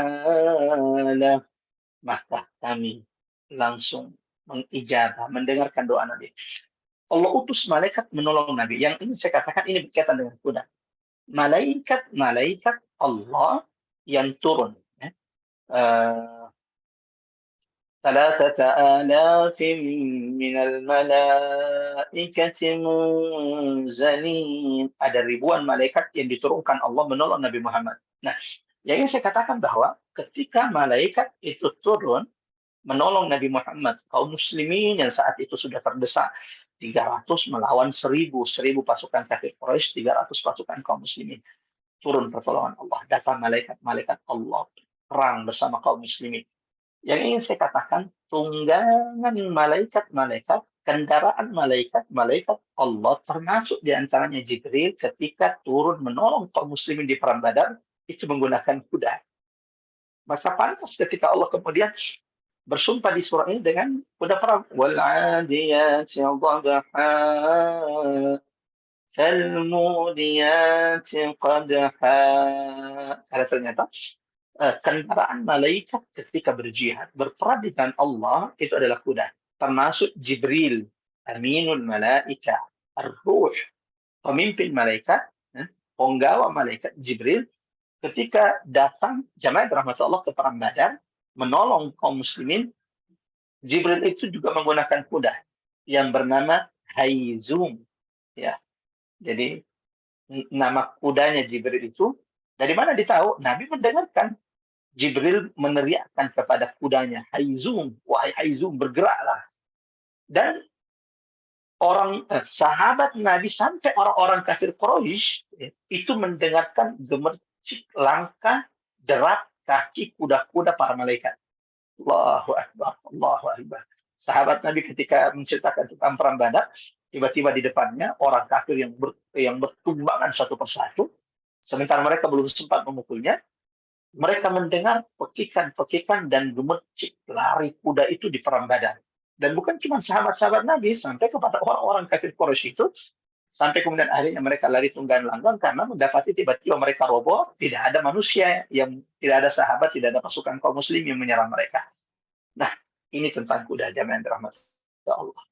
maka kami langsung mengijabah, mendengarkan doa Nabi. Allah utus malaikat menolong Nabi. Yang ini saya katakan ini berkaitan dengan kuda. Malaikat Allah yang turun. ثلاثة آلاف من الملائكة منزلين. Ada ribuan malaikat yang diturunkan Allah menolong Nabi Muhammad. Nah, yang ingin saya katakan bahwa ketika malaikat itu turun menolong Nabi Muhammad, kaum muslimin yang saat itu sudah terdesak 300 melawan 1000 pasukan kafir Quraisy, 300 pasukan kaum muslimin. Turun pertolongan Allah, datang malaikat Allah perang bersama kaum muslimin. Yang ingin saya katakan, tunggangan malaikat, kendaraan malaikat Allah, termasuk diantaranya Jibril ketika turun menolong kaum muslimin di perang Badar, itu menggunakan kuda. Maka pantas ketika Allah kemudian bersumpah di surah ini dengan kuda perang. Wal 'adiyati dhabha, fal mudiyati qadha. Karena ternyata kendaraan malaikat ketika berjihad, berperang dengan Allah, itu adalah kuda. Termasuk Jibril, Aminul Malaika, Ar-Ruh, pemimpin malaikat, penggawa malaikat Jibril, ketika datang jamaah rahmat Allah ke perang Badar, menolong kaum muslimin, Jibril itu juga menggunakan kuda yang bernama Haizum. Ya, jadi nama kudanya Jibril itu dari mana ditahu? Nabi mendengarkan Jibril meneriakkan kepada kudanya, Haizum, wahai Haizum, bergeraklah. Dan sahabat Nabi sampai orang-orang kafir Quraisy itu mendengarkan gemercik langkah derap kaki kuda-kuda para malaikat. Allahu Akbar, Allahu Akbar. Sahabat Nabi ketika menceritakan tentang perang Badar, tiba-tiba di depannya orang kafir yang bertumbangan satu persatu, sementara mereka belum sempat memukulnya, mereka mendengar pekikan-pekikan dan gemercik lari kuda itu di perang Badar. Dan bukan cuma sahabat-sahabat Nabi, sampai kepada orang-orang kafir Quraisy itu, sampai kemudian akhirnya mereka lari tunggang langgang karena mendapati tiba-tiba mereka roboh, tidak ada manusia, tidak ada sahabat, tidak ada pasukan kaum muslim yang menyerang mereka. Nah, ini tentang kuda, jamaah rahmat Allah.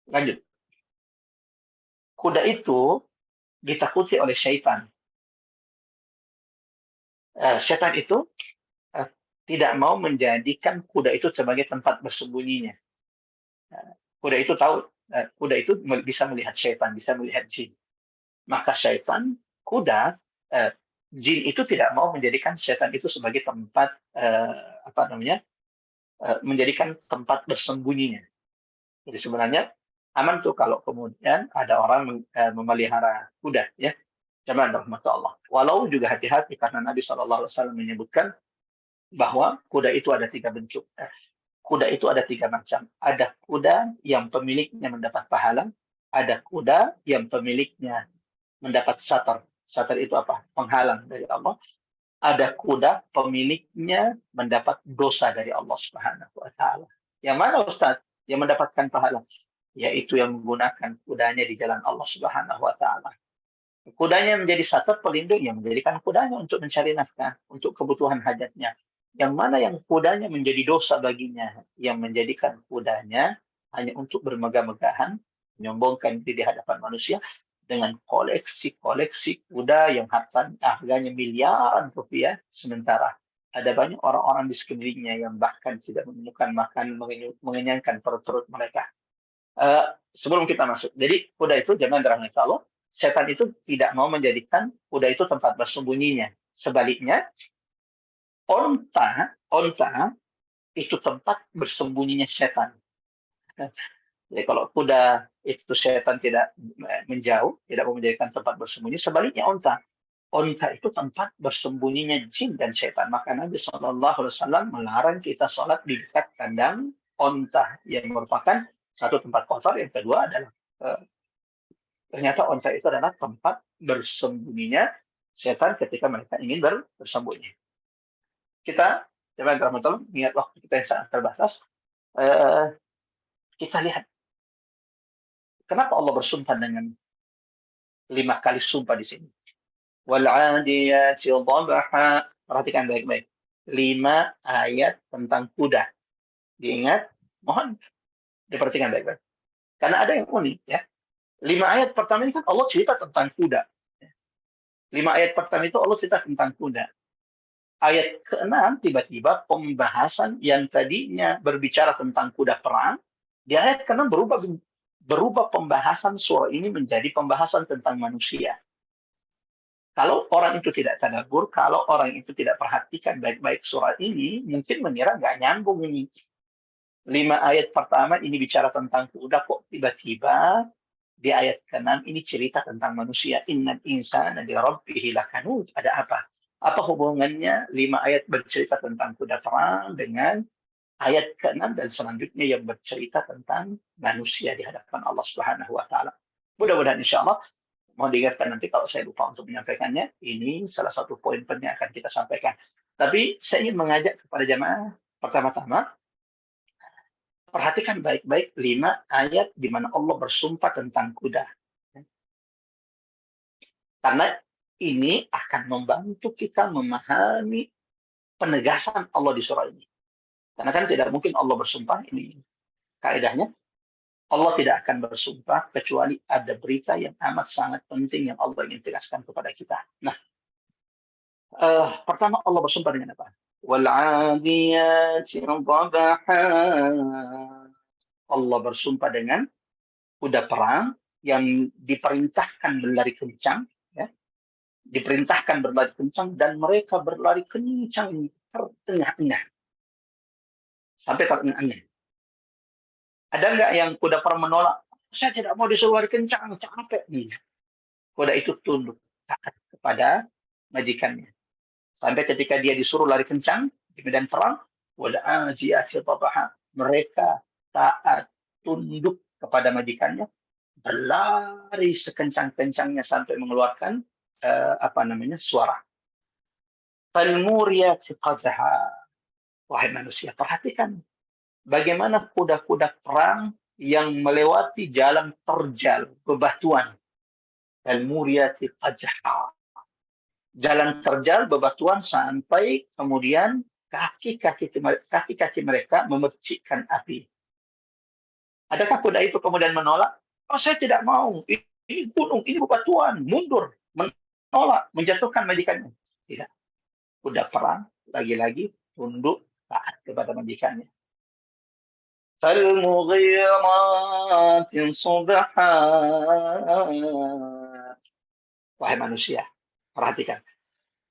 Lanjut. Kuda itu ditakuti oleh syaitan. Syaitan itu tidak mau menjadikan kuda itu sebagai tempat bersembunyinya. Kuda itu tahu, kuda itu bisa melihat syaitan, bisa melihat jin. Maka syaitan, kuda, jin itu tidak mau menjadikan syaitan itu sebagai tempat menjadikan tempat bersembunyinya. Jadi sebenarnya aman tuh kalau kemudian ada orang memelihara kuda, ya. Jamaah rahmat Allah. Walau juga hati-hati karena Nabi SAW menyebutkan bahwa kuda itu ada 3 bentuk. Kuda itu ada 3 macam. Ada kuda yang pemiliknya mendapat pahala, ada kuda yang pemiliknya mendapat satar. Satar itu apa? Penghalang dari Allah. Ada kuda pemiliknya mendapat dosa dari Allah Subhanahu wa taala. Yang mana Ustaz? Yang mendapatkan pahala? Yaitu yang menggunakan kudanya di jalan Allah Subhanahu wa taala. Kudanya menjadi satar pelindung, yang menjadikan kudanya untuk mencari nafkah, untuk kebutuhan hajatnya. Yang mana yang kudanya menjadi dosa baginya, yang menjadikan kudanya hanya untuk bermegah-megahan, menyombongkan diri di hadapan manusia dengan koleksi-koleksi kuda yang harganya miliaran rupiah, sementara ada banyak orang-orang di sekelilingnya yang bahkan tidak menemukan makan mengenyangkan perut-perut mereka. Sebelum kita masuk, jadi kuda itu jangan dirahmati Allah. Setan itu tidak mau menjadikan kuda itu tempat bersembunyinya. Sebaliknya, onta itu tempat bersembunyinya setan. Jadi kalau kuda itu setan tidak menjauh, tidak mau menjadikan tempat bersembunyi. Sebaliknya onta itu tempat bersembunyinya jin dan setan. Maka Nabi SAW melarang kita sholat di dekat kandang onta, yang merupakan satu tempat kotor. Yang kedua adalah ternyata onta itu adalah tempat bersembunyinya setan ketika mereka ingin bersembunyi. Kita, jemaah rahmatullah, ingat waktu kita yang sangat terbatas, kita lihat kenapa Allah bersumpah dengan 5 kali sumpah di sini. Wal 'adiyati dhabha. Perhatikan baik-baik. 5 ayat tentang kuda. Diingat, mohon diperhatikan baik-baik. Karena ada yang unik, ya. 5 ayat pertama ini kan Allah cerita tentang kuda. 5 ayat pertama itu Allah cerita tentang kuda. Ayat ke-6 tiba-tiba pembahasan yang tadinya berbicara tentang kuda perang, di ayat ke-6 berubah pembahasan surah ini menjadi pembahasan tentang manusia. Kalau orang itu tidak tadabbur, kalau orang itu tidak perhatikan baik-baik surah ini, mungkin mengira nggak nyambung ini. 5 ayat pertama ini bicara tentang kuda, kok tiba-tiba di ayat ke-6 ini cerita tentang manusia. Innal insana li rabbih lakanud. Ada apa? Apa hubungannya 5 ayat bercerita tentang kuda perang dengan ayat ke-6 dan selanjutnya yang bercerita tentang manusia di hadapan Allah Subhanahu wa taala? Mudah-mudahan insyaallah, mohon diingatkan nanti kalau saya lupa untuk menyampaikannya, ini salah satu poin penting yang akan kita sampaikan. Tapi saya ingin mengajak kepada jamaah pertama-tama Perhatikan baik-baik 5 ayat di mana Allah bersumpah tentang kuda. Karena ini akan membantu kita memahami penegasan Allah di surah ini. Karena kan tidak mungkin Allah bersumpah, ini kaidahnya. Allah tidak akan bersumpah kecuali ada berita yang amat sangat penting yang Allah ingin tegaskan kepada kita. Nah, pertama Allah bersumpah dengan apa? Wal-'adiyati dhabaha. Allah bersumpah dengan kuda perang yang diperintahkan berlari kencang, ya. Diperintahkan berlari kencang dan mereka berlari kencang terengah-engah. Sampai terengah-engah. Ada nggak yang kuda perang menolak? Saya tidak mau disuruh lari kencang, capek. Kuda itu tunduk taat kepada majikannya. Sampai ketika dia disuruh lari kencang di medan perang, mereka taat tunduk kepada majikannya, berlari sekencang-kencangnya sampai mengeluarkan suara. Falmuriyati qadha. Wahai manusia, perhatikan bagaimana kuda-kuda perang yang melewati jalan terjal, bebatuan. Falmuriyati qadha. Jalan terjal, bebatuan, sampai kemudian kaki-kaki mereka memercikkan api. Adakah kuda itu kemudian menolak? Oh, saya tidak mau. Ini gunung, ini bebatuan. Mundur, menolak, menjatuhkan majikannya. Tidak. Kuda perang, lagi-lagi, tunduk, taat kepada majikannya. Falmughirati subha. Wahai manusia, perhatikan.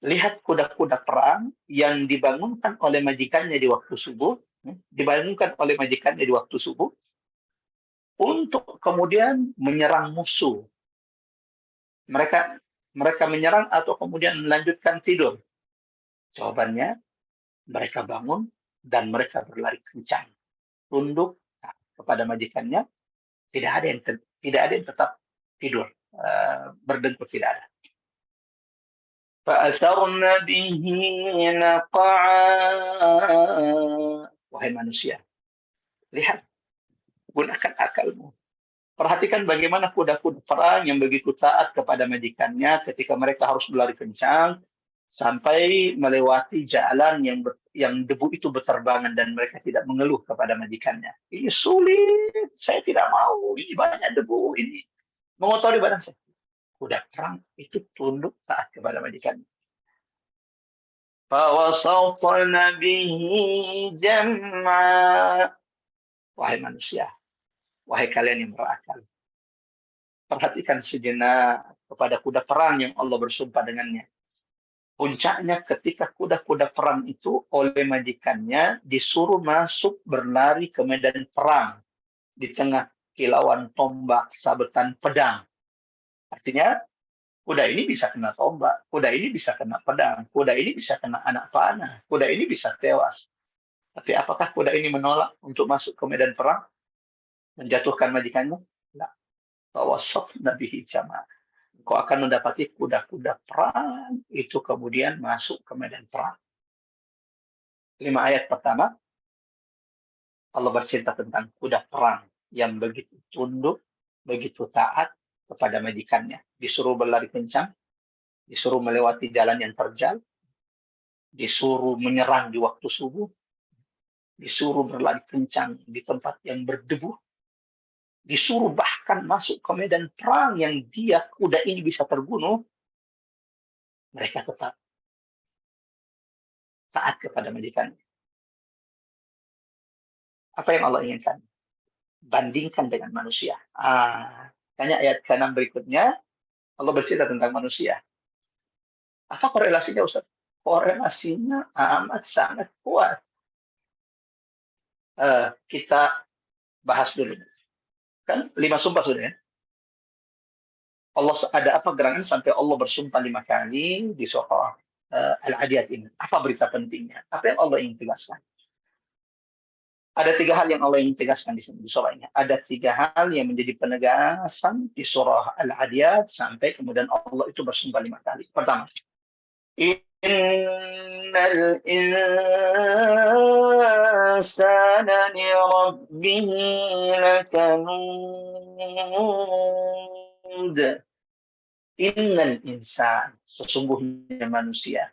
Lihat kuda-kuda perang yang dibangunkan oleh majikannya di waktu subuh, dibangunkan oleh majikannya di waktu subuh, untuk kemudian menyerang musuh. Mereka menyerang atau kemudian melanjutkan tidur. Jawabannya, mereka bangun dan mereka berlari kencang, tunduk kepada majikannya. Tidak ada yang tetap tidur, berdengkur, tidak ada. فَأَثَرْنَ بِهِ نَقْعًا. Wahai manusia, lihat, gunakan akalmu. Perhatikan bagaimana kuda-kuda perang yang begitu taat kepada majikannya ketika mereka harus berlari kencang sampai melewati jalan yang debu itu berterbangan dan mereka tidak mengeluh kepada majikannya. Ini sulit, saya tidak mau, ini banyak debu, ini mengotori badan saya. Kuda perang itu tunduk taat kepada majikannya. Fawasawtana bihi jam'a. Wahai manusia, wahai kalian yang berakal, perhatikan sejenak kepada kuda perang yang Allah bersumpah dengannya. Puncaknya ketika kuda-kuda perang itu oleh majikannya disuruh masuk berlari ke medan perang di tengah kilauan tombak, sabetan pedang. Artinya, kuda ini bisa kena tombak, kuda ini bisa kena pedang, kuda ini bisa kena anak panah, kuda ini bisa tewas. Tapi apakah kuda ini menolak untuk masuk ke medan perang? Menjatuhkan majikannya? Tidak. Fawasatna bihi jam'a. Kau akan mendapati kuda-kuda perang itu kemudian masuk ke medan perang. 5 ayat pertama, Allah bercerita tentang kuda perang yang begitu tunduk, begitu taat kepada majikannya. Disuruh berlari kencang, disuruh melewati jalan yang terjal, disuruh menyerang di waktu subuh, disuruh berlari kencang di tempat yang berdebu, disuruh bahkan masuk ke medan perang yang dia kuda ini bisa terbunuh, mereka tetap taat kepada majikannya. Apa yang Allah inginkan? Bandingkan dengan manusia. Tanya ayat ke-6 berikutnya, Allah bercerita tentang manusia. Apa korelasinya, Ustaz? Korelasinya amat sangat kuat. Kita bahas dulu. Kan 5 sumpah sudah ya. Allah ada apa gerangan sampai Allah bersumpah 5 kali di surah Al-Adiyat ini? Apa berita pentingnya? Apa yang Allah ingin tegaskan? Ada 3 hal yang Allah ingin tegaskan di sini di surah ini. Ada 3 hal yang menjadi penegasan di surah Al-Adiyat sampai kemudian Allah itu bersumpah 5 kali. Pertama, Innal insana li rabbihi lakanud. Innal insan, sesungguhnya manusia,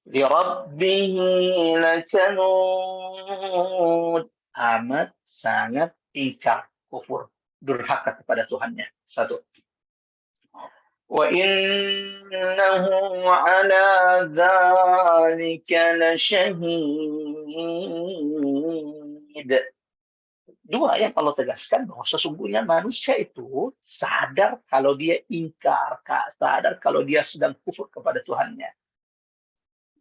li rabbihi lakanud, amat sangat ingkar, kufur, durhaka kepada Tuhannya. Satu. Wa innahu ala dzalika lasyahid. Dua yang Allah tegaskan bahwa sesungguhnya manusia itu sadar kalau dia ingkar, sadar kalau dia sedang kufur kepada Tuhannya.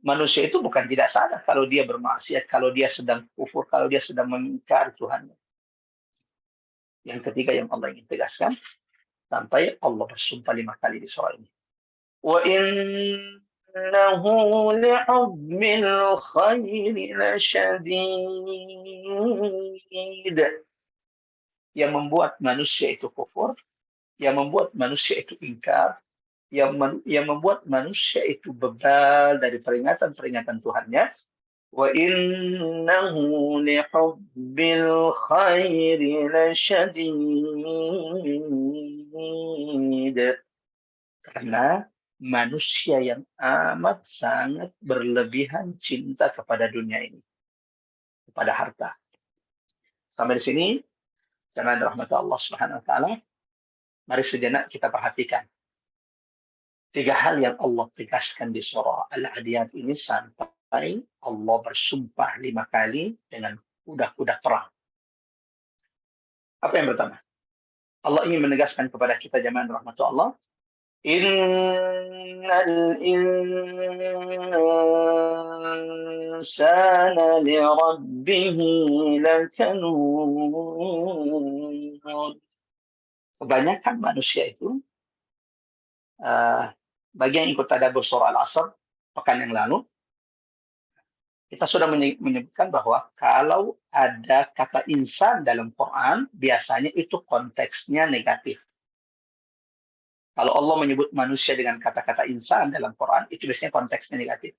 Manusia itu bukan tidak sadar kalau dia bermaksiat, kalau dia sedang kufur, kalau dia sedang mengingkari Tuhannya. Yang ketiga yang Allah ingin tegaskan, sampai Allah bersumpah 5 kali di surah ini. Wa innahu li'ubbil khairi lasyadid. Yang membuat manusia itu kufur, yang membuat manusia itu ingkar, yang membuat manusia itu bebal dari peringatan-peringatan Tuhannya. Wa innahu lihubbil khairi lasyadid. Karena manusia yang amat sangat berlebihan cinta kepada dunia ini, kepada harta. Sampai di sini, jamaah rahmat Allah Subhanahu wa taala, mari sejenak kita perhatikan 3 hal yang Allah tegaskan di surah Al-Adiyat ini sampai Allah bersumpah 5 kali dengan kuda-kuda perang. Apa yang pertama? Allah ingin menegaskan kepada kita jamaah rahmat Allah, innal insana li rabbihi lakanud. Kebanyakan manusia itu, bagi yang ikut tadabbur surah Al-Asr pekan yang lalu, kita sudah menyebutkan bahwa kalau ada kata insan dalam Quran, biasanya itu konteksnya negatif. Kalau Allah menyebut manusia dengan kata-kata insan dalam Quran, itu biasanya konteksnya negatif.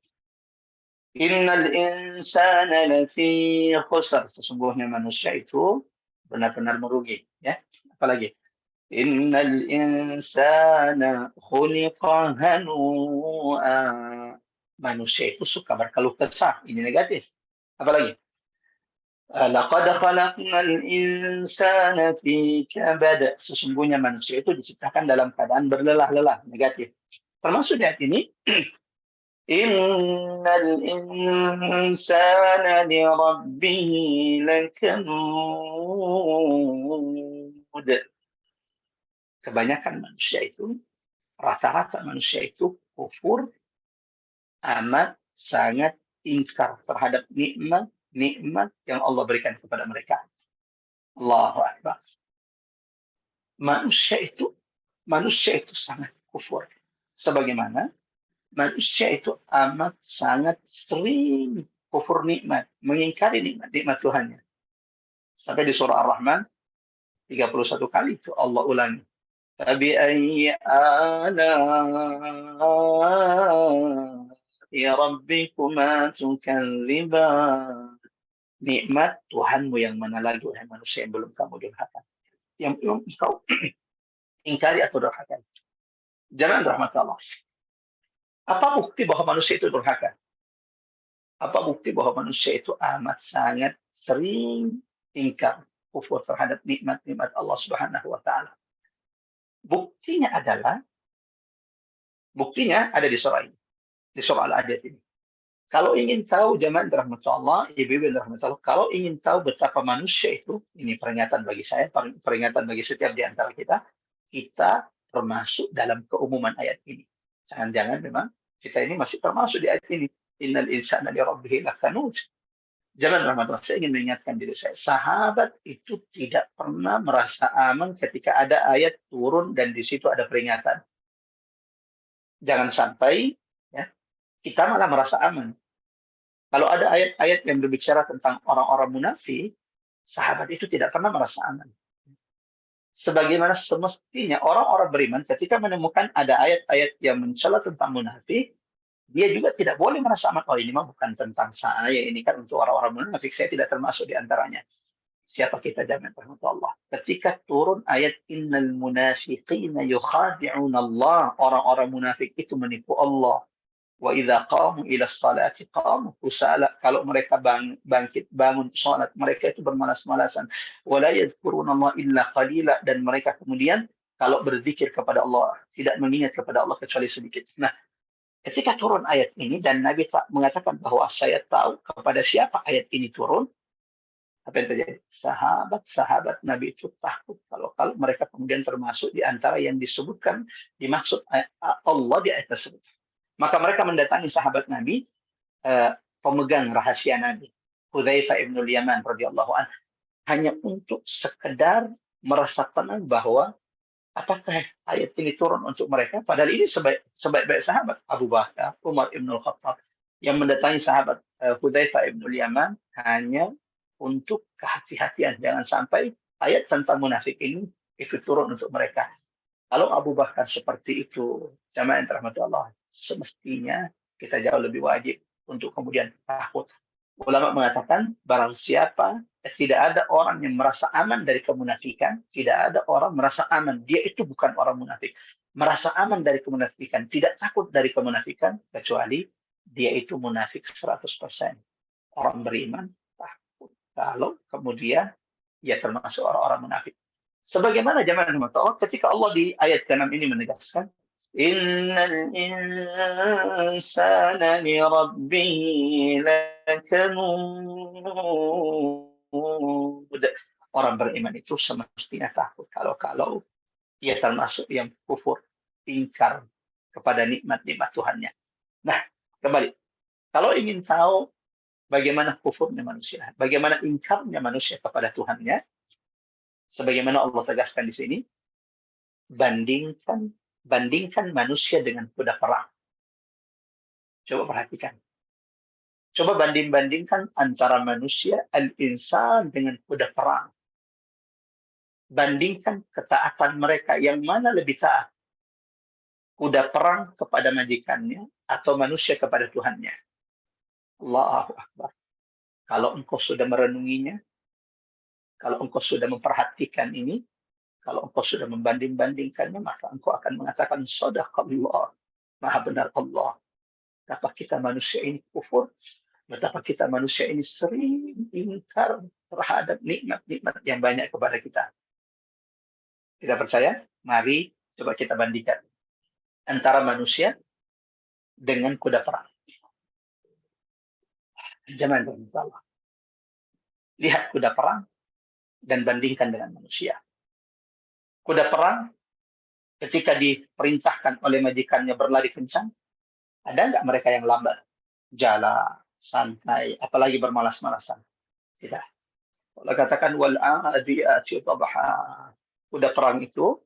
Innal insana lafi khusr. Sesungguhnya manusia itu benar-benar merugi. Ya, apalagi? Innal insana khuliqa hanu'a. Manusia itu suka berkeluh kesah. Ini negatif. Apalagi? Laqad khalaqnal insana fi kabad. Sesungguhnya manusia itu diciptakan dalam keadaan berlelah-lelah. Negatif. Termasuk di ayat ini, innal insana li rabbihi lakanud. Kebanyakan manusia itu, rata-rata manusia itu kufur, amat sangat ingkar terhadap nikmat yang Allah berikan kepada mereka. Allahu Akbar. Manusia itu sangat kufur. Sebagaimana manusia itu amat sangat sering kufur nikmat, mengingkari nikmat Tuhannya. Sampai di surah Ar-Rahman 31 kali itu Allah ulangi. فَبِأَيِّ آلَاءِ رَبِّكُمَا تُكَذِّبَانِ. Nikmat Tuhanmu yang mana lagi, wahai manusia yang belum kamu durhaka, yang belum kau ingkari atau durhaka. Jangan rahmat Allah. Apa bukti bahwa manusia itu durhaka? Apa bukti bahwa manusia itu amat sangat sering ingkar, kufur terhadap nikmat-nikmat Allah Subhanahu wa taala? Buktinya ada di surah ini, di surah Al-Adiyat ini. Kalau ingin tahu jamaah rahmat Allah, ibu-ibu rahmat Allah, kalau ingin tahu betapa manusia itu, ini peringatan bagi saya, peringatan bagi setiap di antara kita termasuk dalam keumuman ayat ini. Jangan-jangan memang kita ini masih termasuk di ayat ini. Innal insana li rabbihi lakanud. Jangan rahmat Allah, saya ingin mengingatkan diri saya, sahabat itu tidak pernah merasa aman ketika ada ayat turun dan di situ ada peringatan. Jangan sampai ya, kita malah merasa aman. Kalau ada ayat-ayat yang berbicara tentang orang-orang munafik, sahabat itu tidak pernah merasa aman. Sebagaimana semestinya orang-orang beriman ketika menemukan ada ayat-ayat yang mencela tentang munafik, dia juga tidak boleh merasa aman. Oh, ini mah bukan tentang saya, ini kan untuk orang-orang munafik, saya tidak termasuk di antaranya. Siapa kita jamin rahmat Allah. Ketika turun ayat innal munafiqina yukhadi'una Allah, orang-orang munafik itu menipu Allah. Wa idza qamu ila sholati qamu kusala, kalau mereka bangkit bangun salat mereka itu bermalas-malasan. Wa la yadhkuruna Allah illa qalila, dan mereka kemudian kalau berzikir kepada Allah tidak mengingat kepada Allah kecuali sedikit. Nah, ketika turun ayat ini dan Nabi mengatakan bahwa saya tahu kepada siapa ayat ini turun, apa yang terjadi? Sahabat-sahabat Nabi itu takut kalau mereka kemudian termasuk di antara yang disebutkan dimaksud Allah di ayat tersebut. Maka mereka mendatangi sahabat Nabi, pemegang rahasia Nabi, Hudzaifah ibn Yaman radhiyallahu anhu, hanya untuk sekedar merasa tenang bahwa apakah ayat ini turun untuk mereka? Padahal ini sebaik-baik sahabat Abu Bakar, Umar ibn Khattab yang mendatangi sahabat Hudzaifah ibn Yaman hanya untuk kehati-hatian, jangan sampai ayat tentang munafik ini itu turun untuk mereka. Kalau Abu Bakar seperti itu, jamaah yang dirahmati Allah, semestinya kita jauh lebih wajib untuk kemudian takut. Ulama mengatakan barang siapa, tidak ada orang yang merasa aman dari kemunafikan, tidak ada orang merasa aman, dia itu bukan orang munafik, merasa aman dari kemunafikan, tidak takut dari kemunafikan, kecuali dia itu munafik 100%. Orang beriman takut kalau kemudian ia termasuk orang-orang munafik. Sebagaimana zaman Allah, ketika Allah di ayat ke-6 ini menegaskan, Innal insana li rabbihi lakanud. Orang beriman itu semestinya takut kalau ia termasuk yang kufur, ingkar kepada nikmat-nikmat Tuhannya. Nah, kembali. Kalau ingin tahu bagaimana kufurnya manusia, bagaimana ingkarnya manusia kepada Tuhannya, sebagaimana Allah tegaskan di sini, bandingkan manusia dengan kuda perang. Coba perhatikan. Coba bandingkan antara manusia al-insan dengan kuda perang. Bandingkan ketaatan mereka, yang mana lebih taat? Kuda perang kepada majikannya atau manusia kepada Tuhannya? Allahu Akbar. Kalau engkau sudah merenunginya, kalau engkau sudah memperhatikan ini, kalau engkau sudah membanding-bandingkannya, maka engkau akan mengatakan shadaqallah, maha benar Allah. Betapa kita manusia ini kufur, betapa kita manusia ini sering ingkar terhadap nikmat-nikmat yang banyak kepada kita. Tidak percaya? Mari coba kita bandingkan antara manusia dengan kuda perang. Jangan Allah. Lihat kuda perang dan bandingkan dengan manusia. Kuda perang ketika diperintahkan oleh majikannya berlari kencang, ada nggak mereka yang lambat? Jalan, santai, apalagi bermalas-malasan? Tidak. Allah katakan, wal-'adiyati dhabha. Kuda perang itu,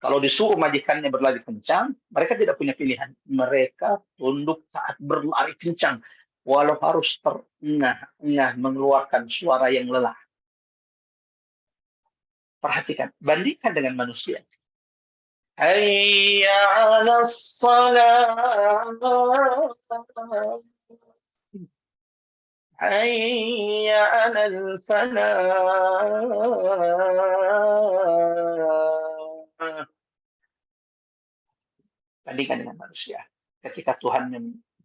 kalau disuruh majikannya berlari kencang, mereka tidak punya pilihan. Mereka tunduk saat berlari kencang, walau harus terengah-engah mengeluarkan suara yang lelah. Perhatikan, bandingkan dengan manusia. Hayya 'alas shalah. Hayya 'alal falah. Bandingkan dengan manusia. Ketika Tuhan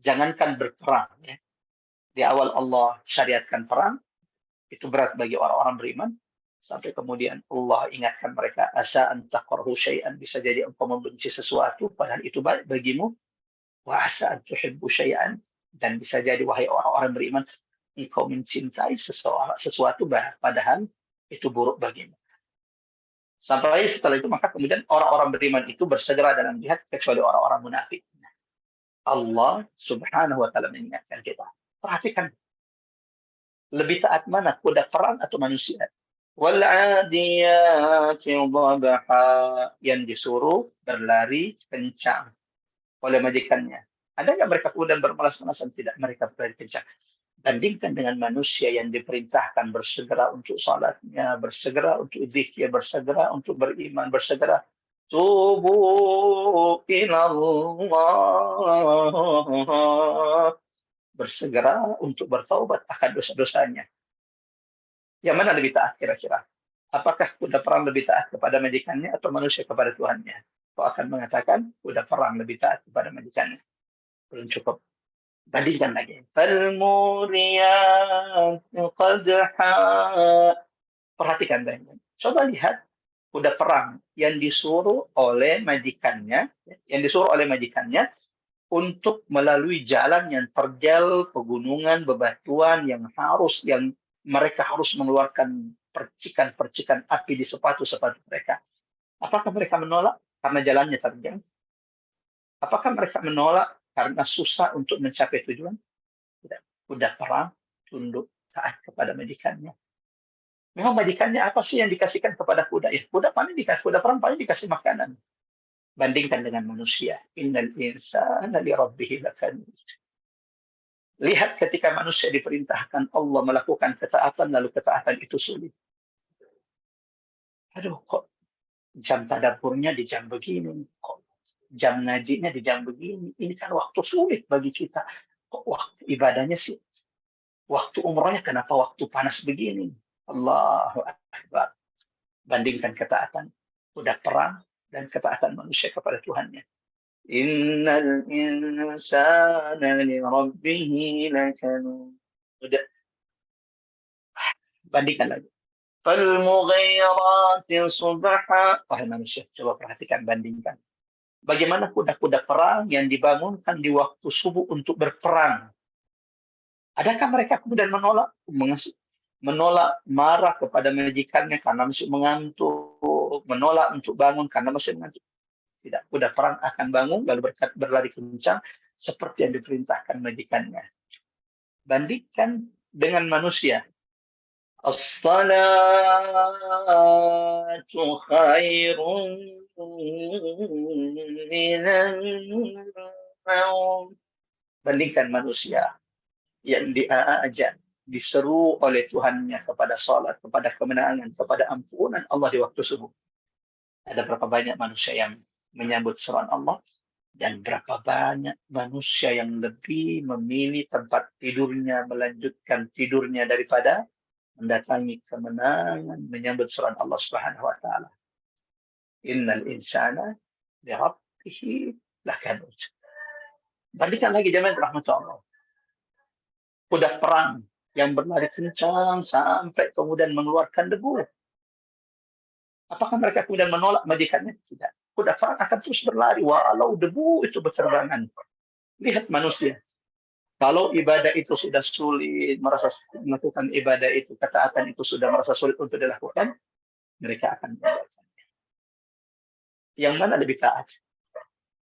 jangankan berperang, ya. Di awal Allah syariatkan perang, itu berat bagi orang-orang beriman. Sampai kemudian Allah ingatkan mereka, asa an takrahu syai'an, bisa jadi engkau membenci sesuatu padahal itu baik bagimu, wa asa an tuhibbu syai'an, dan bisa jadi wahai orang-orang beriman engkau mencintai sesuatu padahal itu buruk bagimu. Sampai setelah itu maka kemudian orang-orang beriman itu bersegera dalam jihad kecuali orang-orang munafik. Allah Subhanahu wa taala mengingatkan kita. Perhatikan, lebih taat mana, kuda perang atau manusia? Wal-'adiyati dhabha, yang disuruh berlari kencang oleh majikannya. Ada nggak mereka kemudian bermalas-malasan? Tidak, mereka berlari kencang. Bandingkan dengan manusia yang diperintahkan bersegera untuk salatnya, bersegera untuk zikir, bersegera untuk beriman, bersegera. Tubu ilallah. Bersegera untuk bertaubat akan dosa-dosanya. Yang mana lebih taat kira-kira? Apakah kuda perang lebih taat kepada majikannya atau manusia kepada Tuhannya? Kau akan mengatakan kuda perang lebih taat kepada majikannya. Belum cukup. Bandingkan lagi. Perhatikan baik-baik. Coba lihat kuda perang yang disuruh oleh majikannya, untuk melalui jalan yang terjal, pegunungan, bebatuan yang mereka harus mengeluarkan percikan-percikan api di sepatu-sepatu mereka. Apakah mereka menolak karena jalannya terjal? Apakah mereka menolak karena susah untuk mencapai tujuan? Tidak. Kuda perang tunduk taat kepada majikannya. Memang majikannya apa sih yang dikasihkan kepada kuda? Ya, kuda perang paling dikasih makanan. Bandingkan dengan manusia. Innal insana li rabbih lakanud. Lihat ketika manusia diperintahkan Allah melakukan ketaatan, lalu ketaatan itu sulit. Aduh, kok jam tadaburnya di jam begini? Kok jam ngajinya di jam begini? Ini kan waktu sulit bagi kita. Kok waktu ibadahnya sih? Waktu umrohnya kenapa waktu panas begini? Allahu Akbar. Bandingkan ketaatan kuda perang dan ketaatan manusia kepada Tuhannya. Innal insana li rabbih lakanud. Bandingkan lagi. Falmughayiratil subha. Wahai manusia, coba perhatikan, bandingkan. Bagaimana kuda-kuda perang yang dibangunkan di waktu subuh untuk berperang? Adakah mereka kemudian menolak marah kepada majikannya karena masih mengantuk, menolak untuk bangun karena masih mengantuk? Tidak, kuda perang akan bangun lalu berlari kencang seperti yang diperintahkan majikannya. Bandingkan dengan manusia. As-salatu khairun minan naum. Bandingkan manusia yang diajak, diseru oleh Tuhannya kepada salat, kepada kemenangan, kepada ampunan Allah di waktu subuh. Ada berapa banyak manusia yang menyambut seruan Allah, dan berapa banyak manusia yang lebih memilih tempat tidurnya, melanjutkan tidurnya daripada mendatangi kemenangan, menyambut seruan Allah Subhanahu wa taala. Innal insana li rabbih lakanud. Bandingkan lagi jemaah rahmat Allah. Kuda perang yang berlari kencang sampai kemudian mengeluarkan debu. Apakah mereka kemudian menolak majikannya? Tidak. Kuda perang akan terus berlari walau debu itu berterbangan. Lihat manusia. Kalau ibadah itu sudah sulit, merasa melakukan ibadah itu, ketaatan itu sudah merasa sulit untuk dilakukan, mereka akan meninggalkannya. Yang mana lebih taat?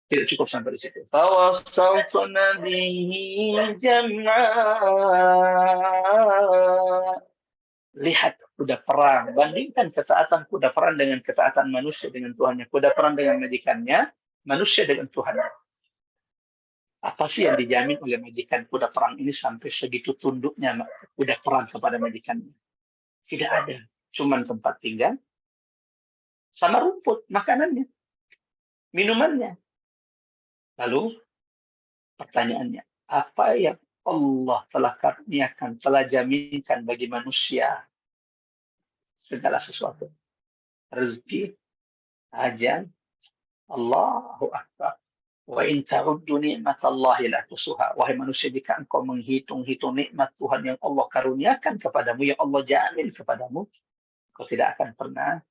Tidak cukup sampai di situ. Fawassatna bihi jam'a. Lihat kuda perang, bandingkan ketaatan kuda perang dengan ketaatan manusia dengan Tuhannya, kuda perang dengan majikannya, manusia dengan Tuhannya. Apa sih yang dijamin oleh majikan kuda perang ini sampai segitu tunduknya kuda perang kepada majikannya? Tidak ada, cuma tempat tinggal sama rumput, makanannya, minumannya. Lalu pertanyaannya, apa yang Allah telah karuniakan, telah jaminkan bagi manusia? Segala sesuatu. Rezeki, ajal, Allahu Akbar. Wa in ta'uddu ni'matallahi la tusuha. Wahai manusia, jika engkau menghitung-hitung nikmat Tuhan yang Allah karuniakan kepadamu, yang Allah jamin kepadamu, kau tidak akan pernah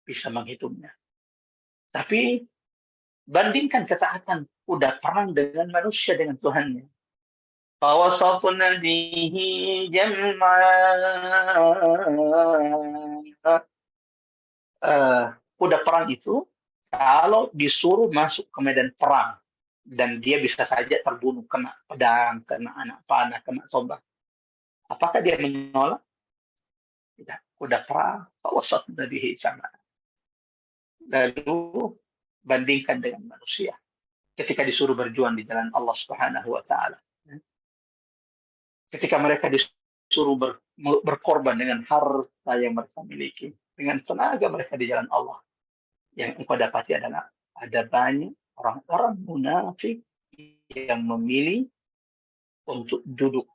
bisa menghitungnya. Tapi bandingkan ketaatan kuda perang dengan manusia dengan Tuhannya. Tawasatna bihi jam'a. Kuda perang itu kalau disuruh masuk ke medan perang dan dia bisa saja terbunuh, kena pedang, kena anak panah, kena tombak, apakah dia menolak? Tidak. Kuda perang, tawasatna bihi jam'a. Lalu bandingkan dengan manusia ketika disuruh berjuang di jalan Allah Subhanahu wa taala. Ketika mereka disuruh berkorban dengan harta yang mereka miliki, dengan tenaga mereka di jalan Allah. yang engkau dapati adalah ada banyak orang-orang munafik yang memilih untuk duduk,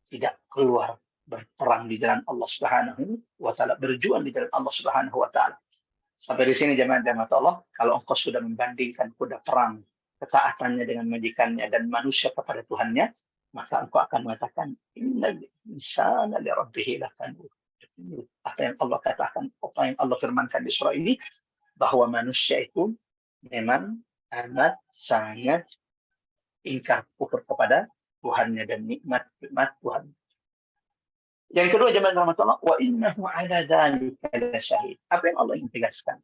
tidak keluar berperang di jalan Allah Subhanahu wa taala, berjuang di jalan Allah Subhanahu wa taala. Sampai di sini jemaah Allah, kalau engkau sudah membandingkan kuda perang, ketaatannya dengan majikannya dan manusia kepada Tuhannya, maka engkau akan mengatakan innal insana li rabbih lakanut. Apa yang Allah katakan, apa yang Allah firmankan di surah ini, bahwa manusia itu memang amat sangat ingkar kufur kepada Tuhannya dan nikmat-nikmat Tuhan. Yang kedua jemaah rahmatullah, wa innahu ala dzalika lasyahid. Apa yang Allah ingin tegaskan?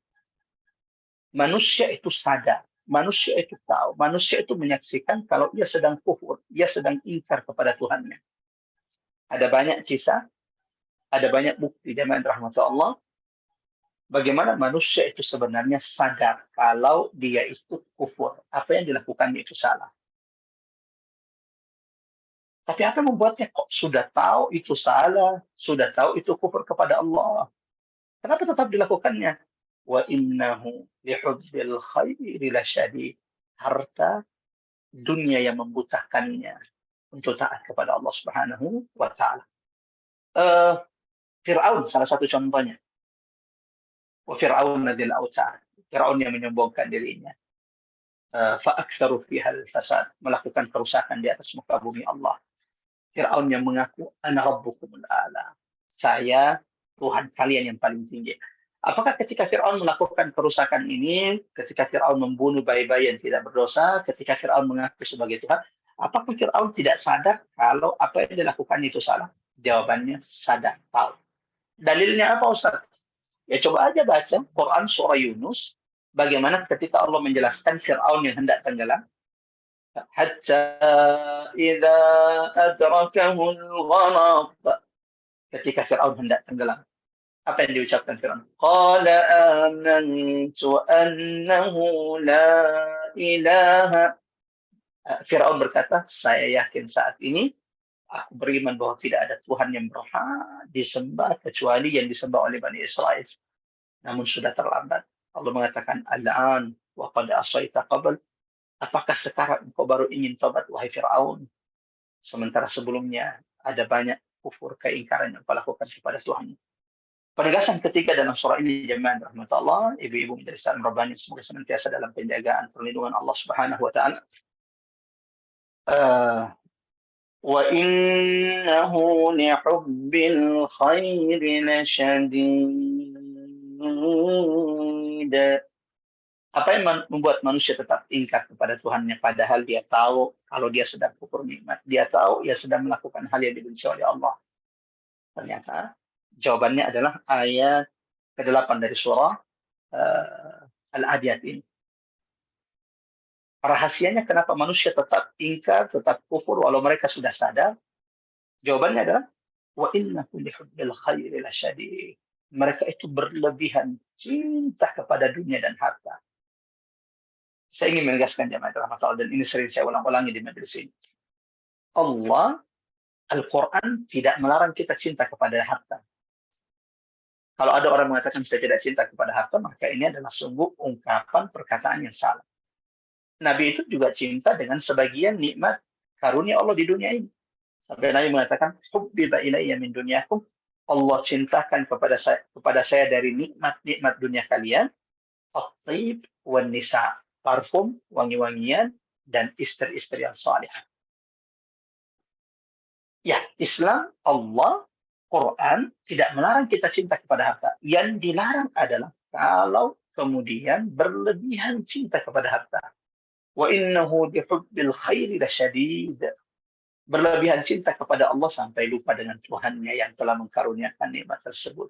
Manusia itu sadar, manusia itu tahu, manusia itu menyaksikan kalau ia sedang kufur, ia sedang ingkar kepada Tuhannya. Ada banyak kisah, ada banyak bukti jemaah rahmatullah bagaimana manusia itu sebenarnya sadar kalau dia itu kufur, apa yang dilakukannya itu salah. Tapi apa yang membuatnya kok sudah tahu itu salah, sudah tahu itu kufur kepada Allah? Kenapa tetap dilakukannya? Wa innahu lihubbil khairi lasyadid. Harta dunia yang membutakannya untuk taat kepada Allah Subhanahu wa taala. Fir'aun salah satu contohnya. Wa fir'aun dzil autad. Fir'aun yang menyombongkan dirinya. Fa aktsaru fiha al-fasad, melakukan kerusakan di atas muka bumi Allah. Fir'aun yang mengaku ana rabbukumul a'la. Saya Tuhan kalian yang paling tinggi. Apakah ketika Fir'aun melakukan kerusakan ini, ketika Fir'aun membunuh bayi-bayi yang tidak berdosa, ketika Fir'aun mengaku sebagai Tuhan, apakah Fir'aun tidak sadar kalau apa yang dilakukan itu salah? Jawabannya sadar, tahu. Dalilnya apa Ustaz? Ya coba aja baca Quran surah Yunus, bagaimana ketika Allah menjelaskan Fir'aun yang hendak tenggelam. Hatta idza adrakahul gharaq. Ketika Fir'aun hendak tenggelam, apa yang diucapkan Fir'aun? Qala amantu annahu la ilaha. Fir'aun berkata, saya yakin saat ini aku beriman bahwa tidak ada Tuhan yang berhak disembah kecuali yang disembah oleh Bani Israel. Namun sudah terlambat. Allah mengatakan, al-an wa qad asaita qabl. Apakah sekarang engkau baru ingin tobat, wahai Fir'aun? Sementara sebelumnya ada banyak kufur, keingkaran yang kau lakukan kepada Tuhan. Penegasan ketiga dalam surah ini, jemaah rahmatullah, ibu-ibu majelis taklim Rabbani, semoga senantiasa dalam penjagaan perlindungan Allah Subhanahu wa taala. Wa innahu lihubbil khairi lasyadid. Apa yang membuat manusia tetap ingkar kepada Tuhannya padahal dia tahu kalau dia sedang kufur nikmat, dia tahu ia sedang melakukan hal yang dibenci oleh Allah? Ternyata jawabannya adalah ayat ke-8 dari surah Al-Adiyat ini. Rahasianya kenapa manusia tetap ingkar, tetap kufur walau mereka sudah sadar? Jawabannya adalah wa innahu lihubbil khairi lasyadid. Mereka itu berlebihan cinta kepada dunia dan harta. Saya ingin menegaskan jemaah rahmatullah, dan ini sering saya ulang-ulangi di majelis ini. Allah, Al-Quran tidak melarang kita cinta kepada harta. Kalau ada orang mengatakan saya tidak cinta kepada harta, maka ini adalah sungguh ungkapan perkataan yang salah. Nabi itu juga cinta dengan sebagian nikmat karunia Allah di dunia ini. Sampai Nabi mengatakan, hubbiba ilayya min dunyakum. Allah cintakan kepada saya dari nikmat-nikmat dunia kalian, at-tib wan nisa, parfum, wangi-wangian, dan istri-istri yang salihah. Ya, Islam, Allah, Quran tidak melarang kita cinta kepada harta. Yang dilarang adalah kalau kemudian berlebihan cinta kepada harta. Wa innahu lihubbil khairi lasyadid. Berlebihan cinta kepada Allah sampai lupa dengan Tuhannya yang telah mengkaruniakan nikmat tersebut.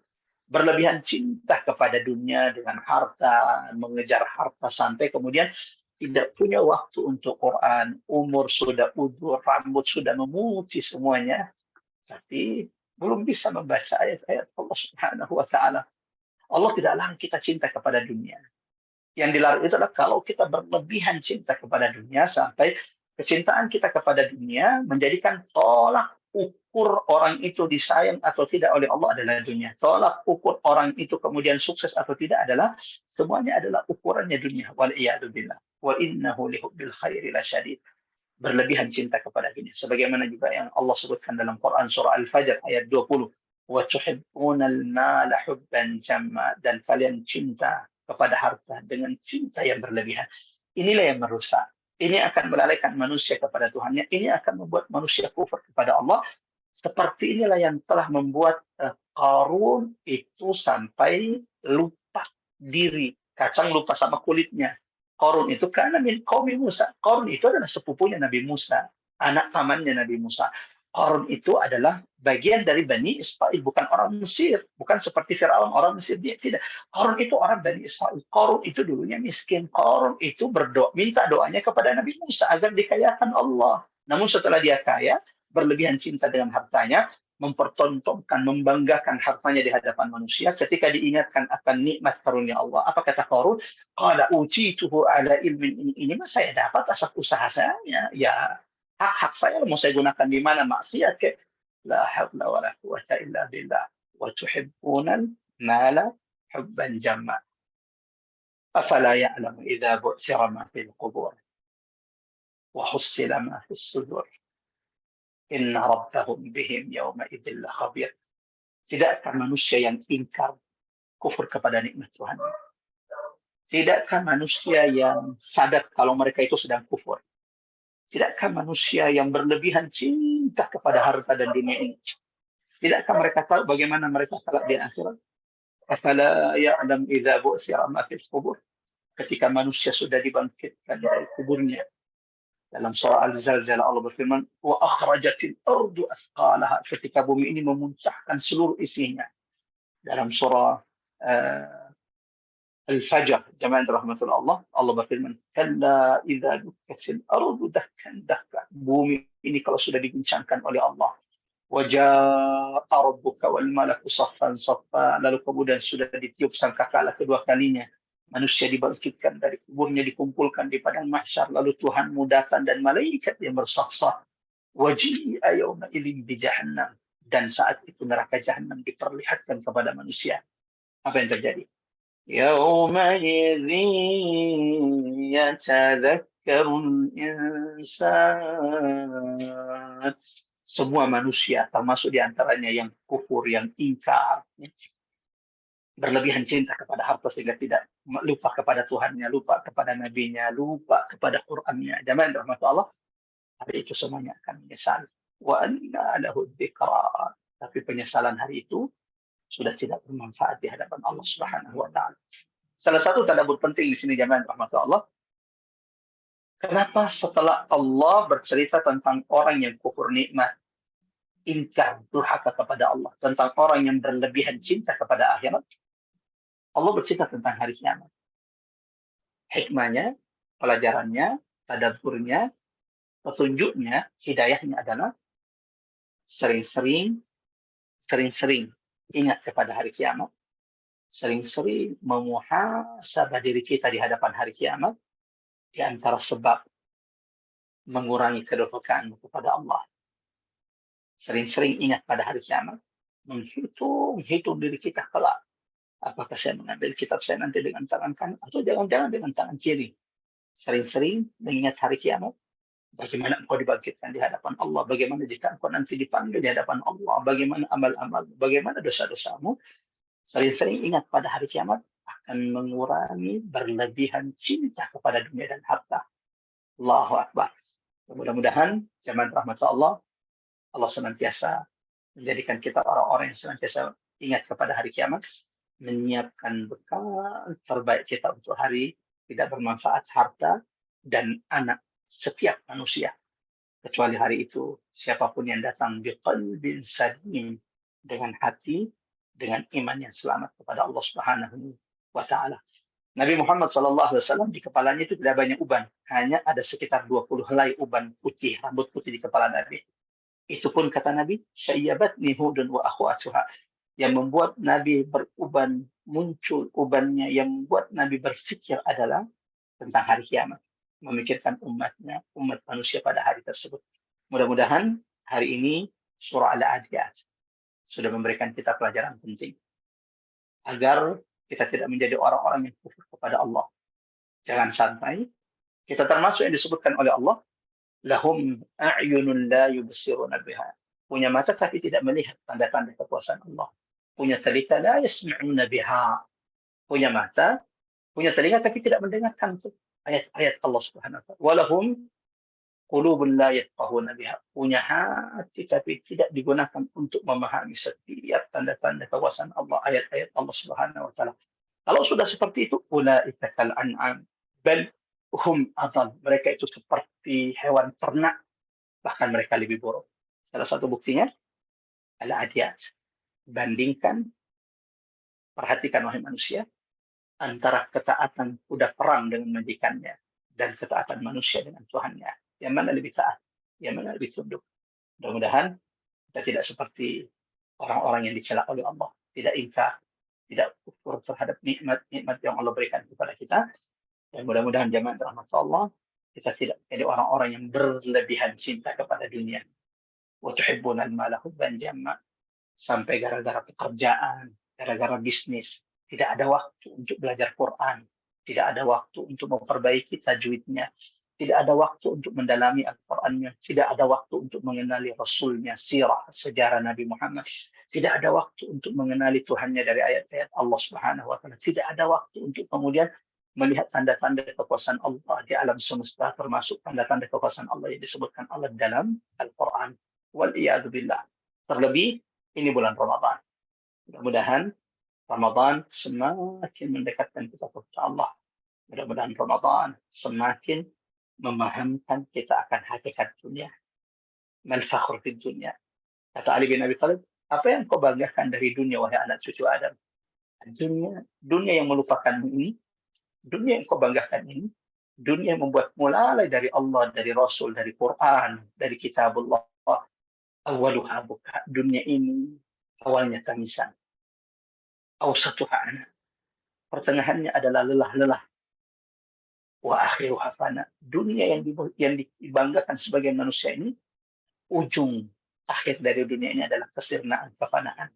Berlebihan cinta kepada dunia dengan harta, mengejar harta sampai kemudian tidak punya waktu untuk Quran, umur sudah udur, rambut sudah memutih semuanya, tapi belum bisa membaca ayat-ayat Allah Subhanahu wa taala. Allah tidak larang kita cinta kepada dunia. Yang dilarang itu adalah kalau kita berlebihan cinta kepada dunia sampai kecintaan kita kepada dunia menjadikan tolak ukur orang itu disayang atau tidak oleh Allah adalah dunia. Tolak ukur orang itu kemudian sukses atau tidak adalah semuanya adalah ukurannya dunia. Wal'iyadzubillah. Wa innahu lihubbil khairi lasyadid. Berlebihan cinta kepada dunia. Sebagaimana juga yang Allah sebutkan dalam Quran surah Al-Fajr ayat 20. Wa tuhibbunal mala hubban jamma. Dan kalian cinta kepada harta dengan cinta yang berlebihan. Inilah yang merusak. Ini akan melalaikan manusia kepada Tuhannya. Ini akan membuat manusia kufur kepada Allah. Seperti inilah yang telah membuat Qarun itu sampai lupa diri. Kacang lupa sama kulitnya. Qarun itu karena min qaumi Musa. Qarun itu adalah sepupunya Nabi Musa. Anak pamannya Nabi Musa. Qarun itu adalah bagian dari Bani Israel, bukan orang Mesir, bukan seperti Firaun orang Mesir, dia tidak. Qarun itu orang Bani Israel. Qarun itu dulunya miskin. Qarun itu berdoa, minta doanya kepada Nabi Musa agar dikayakan Allah. Namun setelah dia kaya, berlebihan cinta dengan hartanya, mempertontonkan, membanggakan hartanya di hadapan manusia. Ketika diingatkan akan nikmat karunia Allah, apa kata Qarun? Qala utituhu ala ilmin, ini mah saya dapat asal usaha saya. Ya, hak-hak saya mau saya gunakan di mana, maksiat ke? La haula wala quwwata illa billah. Wa tuhibbunal mala hubban jamma. Afala ya'lamu idza bu'thira ma fil qubur wa hussila ma fis sudur. Inna rabbahum bihim yawma idzil khabir. Tidakkah manusia yang ingkar kufur kepada nikmat Tuhan? Tidakkah manusia yang sadar kalau mereka itu sedang kufur? Tidakkah manusia yang berlebihan cinta kepada harta dan dunia ini? Tidakkah mereka tahu bagaimana mereka kelak di akhirat? Afala ya'lam idza bu'thira ma fil qubur. Ketika manusia sudah dibangkitkan dari kuburnya. Dalam surah Al-Zalzalah Allah berfirman, wa akhrajatil ardu athqalaha. Ketika bumi ini memuncahkan seluruh isinya. Dalam surah Al-Fajr, jamaah rahmatullah Allah, Allah berfirman, kalla idza dukkatil ardu dakkan dakka. Bumi ini kalau sudah diguncangkan oleh Allah, wa jaa rabbuka wal malaku saffan saffa, lalu kemudian sudah ditiup sangkakala kedua kalinya, manusia dibangkitkan dari kuburnya, dikumpulkan di padang mahsyar, lalu Tuhanmu datang dan malaikat yang bersaf-saf, waji'a yawma idzin bi jahannam, dan saat itu neraka jahannam diperlihatkan kepada manusia. Apa yang terjadi? يومئذ يتذكر الإنسان. Semua manusia, termasuk diantaranya yang kufur, yang ingkar, berlebihan cinta kepada harta sehingga tidak lupa kepada Tuhannya, lupa kepada Nabinya, lupa kepada Qur'annya. Jamaah rahmat Allah, hari itu semuanya akan menyesal. Wa anna lahu dzikra. Tapi penyesalan hari itu sudah tidak bermanfaat di hadapan Allah Subhanahu wa taala. Salah satu tadabbur penting di sini jamaah rahmatullah Allah. Kenapa setelah Allah bercerita tentang orang yang kufur nikmat, ingkar, durhaka kepada Allah, tentang orang yang berlebihan cinta kepada akhirat, Allah bercerita tentang hari kiamat. Hikmahnya, pelajarannya, tadabburnya, petunjuknya, hidayahnya adalah sering-sering ingat kepada hari kiamat, sering-sering memuhasabah diri kita di hadapan hari kiamat, di antara sebab mengurangi kedurhakaan kepada Allah. Sering-sering ingat pada hari kiamat, menghitung diri kita kelak. Apakah saya mengambil kitab saya nanti dengan tangan kanan atau jangan-jangan dengan tangan kiri. Sering-sering mengingat hari kiamat. Bagaimana engkau dibangkitkan di hadapan Allah, bagaimana jika engkau nanti dipanggil di hadapan Allah, bagaimana amal-amal, bagaimana dosa-dosamu. Sering-sering ingat pada hari kiamat akan mengurangi berlebihan cinta kepada dunia dan harta. Allahu Akbar. Mudah-mudahan jamaah rahmatullah Allah, Allah senantiasa menjadikan kita orang-orang yang senantiasa ingat kepada hari kiamat, menyiapkan bekal terbaik kita untuk hari tidak bermanfaat harta dan anak setiap manusia. Kecuali hari itu, siapapun yang datang biqalbin salim, dengan hati, dengan iman yang selamat kepada Allah Subhanahu wa taala. Nabi Muhammad SAW di kepalanya itu tidak banyak uban, hanya ada sekitar 20 helai uban putih, rambut putih di kepala Nabi. Itu pun kata Nabi, syayyabatni Hudun wa akhwatuha. Yang membuat Nabi beruban, muncul ubannya, yang membuat Nabi berpikir adalah tentang hari kiamat. Memikirkan umatnya, umat manusia pada hari tersebut. Mudah-mudahan hari ini surah Al-Adiyat sudah memberikan kita pelajaran penting agar kita tidak menjadi orang-orang yang kufur kepada Allah. Jangan sampai kita termasuk yang disebutkan oleh Allah, lahum a'yunun la yubsiruna biha. Punya mata tapi tidak melihat tanda-tanda kekuasaan Allah. Punya telinga la yasma'una biha. Punya mata, punya telinga tapi tidak mendengarkan ayat-ayat Allah Subhanahu wa taala. Walahum qulubun la yafqahuna biha. Punya hati tapi tidak digunakan untuk memahami setiap tanda-tanda kekuasaan Allah, ayat-ayat Allah Subhanahu wa taala. Kalau sudah seperti itu, ulaika kal an'am bal hum adall. Mereka itu seperti hewan ternak, bahkan mereka lebih buruk. Salah satu buktinya Al-Adiyat. Bandingkan, perhatikan wahai manusia, antara ketaatan kuda perang dengan majikannya dan ketaatan manusia dengan Tuhannya. Yang mana lebih taat? Yang mana lebih tunduk? Mudah-mudahan kita tidak seperti orang-orang yang dicela oleh Allah, tidak ingkar, tidak kufur terhadap nikmat-nikmat yang Allah berikan kepada kita. Dan mudah-mudahan jamaah rahmat Allah, kita tidak menjadi orang-orang yang berlebihan cinta kepada dunia. Wa tuhibbuna al-mala hubban jamma. Sampai gara-gara pekerjaan, gara-gara bisnis, tidak ada waktu untuk belajar Quran, tidak ada waktu untuk memperbaiki tajwidnya, tidak ada waktu untuk mendalami Al-Qurannya, tidak ada waktu untuk mengenali Rasulnya, sirah, sejarah Nabi Muhammad, tidak ada waktu untuk mengenali Tuhannya dari ayat-ayat Allah Subhanahu wa taala, tidak ada waktu untuk kemudian melihat tanda-tanda kekuasaan Allah di alam semesta, termasuk tanda-tanda kekuasaan Allah yang disebutkan Allah dalam Al-Quran. Wal-iyadu billah. Terlebih ini bulan Ramadan. Mudah-mudahan Ramadan semakin mendekatkan kita kepada Allah. Mudah-mudahan Ramadan semakin memahamkan kita akan hakikat dunia. Mal fakhr fid dunya. Kata Ali bin Abi Thalib, apa yang kau banggakan dari dunia wahai anak cucu Adam? Dunia yang melupakanmu ini, dunia yang kau banggakan ini, dunia yang membuatmu lalai dari Allah, dari Rasul, dari Quran, dari kitabullah. Awaluha buka. Dunia ini awalnya tangisan. Awsatuha ana. Pertengahannya adalah lelah-lelah. Wa akhiruha fana. Dunia yang dibanggakan sebagai manusia ini, ujung akhir dari dunia ini adalah kesirnaan, kefanaan.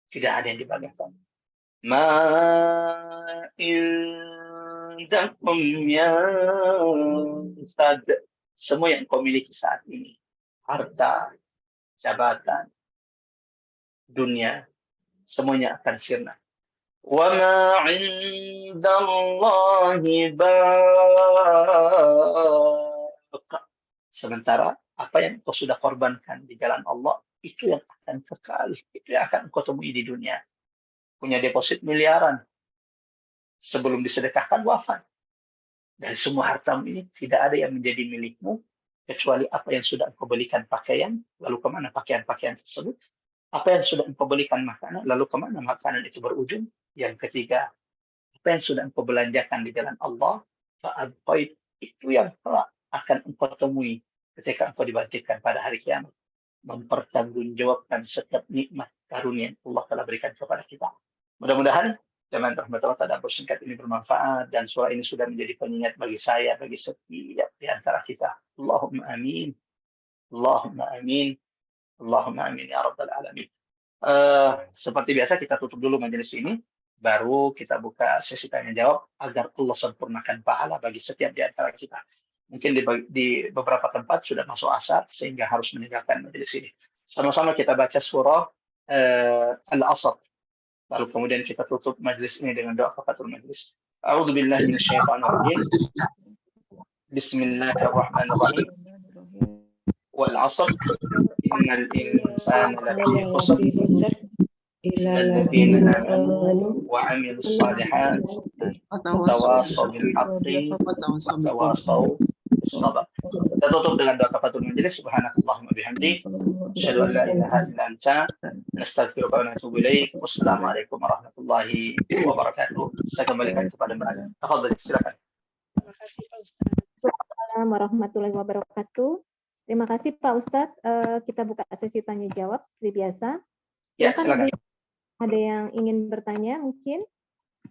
Tidak ada yang dibanggakan. Ma indakum yanfad. Semua yang kau miliki saat ini. Harta, jabatan, dunia, semuanya akan sirna. Wa ma 'indallahi baqa. Sementara apa yang kau sudah korbankan di jalan Allah, itu yang akan kekal, itu yang akan kau temui di dunia. Punya deposit miliaran, sebelum disedekahkan wafat. Dari semua hartamu ini tidak ada yang menjadi milikmu kecuali apa yang sudah engkau belikan pakaian, lalu kemana pakaian-pakaian tersebut? Apa yang sudah engkau belikan makanan, lalu kemana makanan itu berujung? Yang ketiga, apa yang sudah engkau belanjakan di jalan Allah, itu yang akan engkau temui ketika engkau dibangkitkan pada hari kiamat. Mempertanggungjawabkan setiap nikmat karunia yang Allah telah berikan kepada kita. Mudah-mudahan jamaah rahmatullah taala bersingkat ini bermanfaat dan surah ini sudah menjadi pengingat bagi saya, bagi setiap di antara kita. Allahumma amin. Allahumma amin. Allahumma amin ya rabbal alamin. Seperti biasa kita tutup dulu majelis ini, baru kita buka sesi tanya jawab agar Allah sempurnakan pahala bagi setiap di antara kita. Mungkin di beberapa tempat sudah masuk asar sehingga harus meninggalkan majelis ini. Sama-sama kita baca surah Al-Asr. Lalu kemudian kita tutup majelis ini dengan doa kafaratul majelis. A'udzubillahi minasyaitonir rajim. Bismillahirrahmanirrahim. Wal 'asr innal insana lafi khusr illa alladziina aamanu wa 'amilus shalihaat wa tawashaw bil haqqi wa tawashaw bis sabr. Kita tutup dengan doa kafaratul majelis. Subhanakallahumma bihamdik, asyhadu an la ilaha illa anta, nastaghfiruka wa natubu ilaik. Wassalamualaikum warahmatullahi wabarakatuh. Saya kembalikan kepada Mbak Ana. Tafadhali, silakan. Terima kasih Pak Ustadz. Assalamualaikum warahmatullahi wabarakatuh. Terima kasih Pak Ustadz. Kita buka sesi tanya jawab seperti biasa. Ya, silakan. Ada yang ingin bertanya mungkin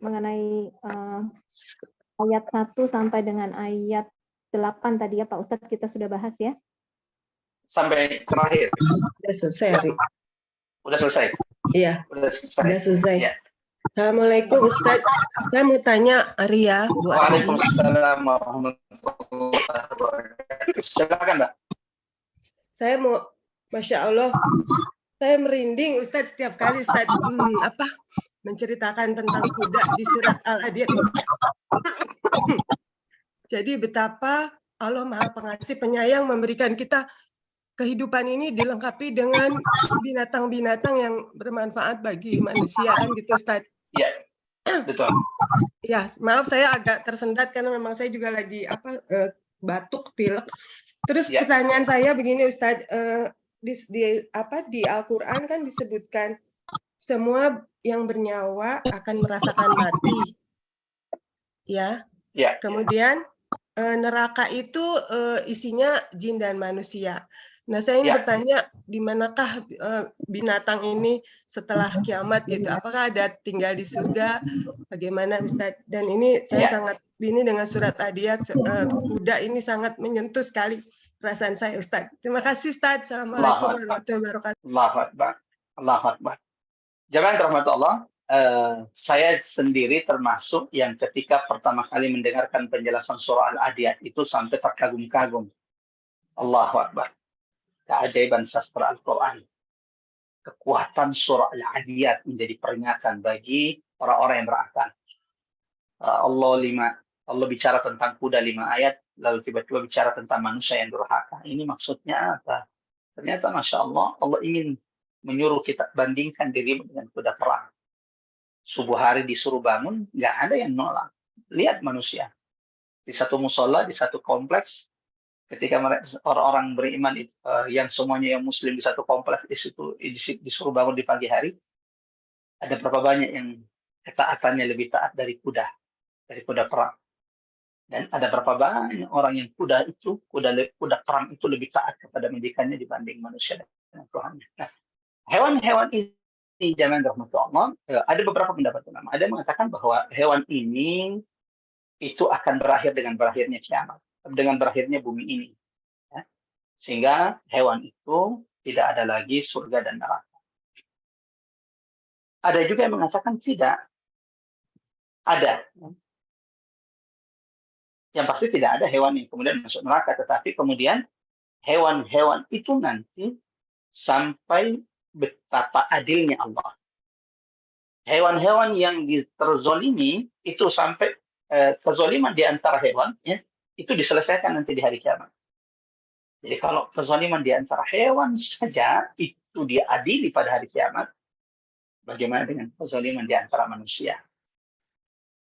mengenai ayat 1 sampai dengan ayat 8 tadi ya Pak Ustadz kita sudah bahas ya. sampai terakhir. Udah selesai, Ari. Udah selesai. Iya, Udah selesai. udah selesai. Ya. Assalamualaikum Ustadz. Saya mau tanya Ari ya, Bu Ari. Waalaikumsalam warahmatullahi wabarakatuh. Silakan, Mbak. Saya mau, Masya Allah, saya merinding Ustadz setiap kali Ustadz menceritakan tentang kuda di surat Al-Adiyat. Jadi betapa Allah Maha Pengasih Penyayang memberikan kita kehidupan ini dilengkapi dengan binatang-binatang yang bermanfaat bagi manusia kan gitu Ustadz. Iya, betul. Ya, maaf saya agak tersendat karena memang saya juga lagi batuk, pilek. Terus Ya. pertanyaan saya begini Ustadz, di Al-Qur'an kan disebutkan semua yang bernyawa akan merasakan mati. Ya. Ya. Kemudian neraka itu isinya jin dan manusia. Nah, saya ingin bertanya, di manakah binatang ini setelah kiamat gitu? Apakah ada tinggal di surga? Bagaimana Ustadz? Dan ini saya sangat dengan surat Adiyat, kuda ini sangat menyentuh sekali perasaan saya Ustadz. Terima kasih Ustadz. Assalamualaikum warahmatullahi wabarakatuh. Allahu Akbar. Allahu Akbar. Jamaah rahmatullah, saya sendiri termasuk yang ketika pertama kali mendengarkan penjelasan surah Al-Adiyat itu sampai terkagum-kagum. Allahu Akbar. Keajaiban sastra Al-Quran. Kekuatan surah Al-Adiyat menjadi peringatan bagi orang-orang yang berakal. Allah bicara tentang kuda 5 ayat, lalu tiba-tiba bicara tentang manusia yang durhaka. Ini maksudnya apa? Ternyata Masya Allah, Allah ingin menyuruh kita bandingkan diri dengan kuda perang. Subuh hari disuruh bangun, nggak ada yang nolak. Lihat manusia. Di satu musola, di satu kompleks, ketika orang-orang beriman yang semuanya yang muslim di satu kompleks di situ disuruh bangun di pagi hari, ada berapa banyak yang ketaatannya lebih taat dari kuda perang. Dan ada berapa banyak orang yang kuda perang itu lebih taat kepada majikannya dibanding manusia dengan Tuhannya. Nah, hewan-hewan ini jangan rahmatullah, ada beberapa pendapat ulama. Ada yang mengatakan bahwa hewan ini itu akan berakhir dengan berakhirnya kiamat, dengan berakhirnya bumi ini. Ya. Sehingga hewan itu tidak ada lagi surga dan neraka. Ada juga yang mengatakan tidak. Ada. Yang pasti tidak ada hewan yang kemudian masuk neraka, tetapi kemudian hewan-hewan itu nanti sampai betapa adilnya Allah. Hewan-hewan yang terzolimi itu sampai kezoliman di antara hewan, ya, itu diselesaikan nanti di hari kiamat. Jadi kalau kezoliman di antara hewan saja itu diadili pada hari kiamat, bagaimana dengan kezoliman di antara manusia?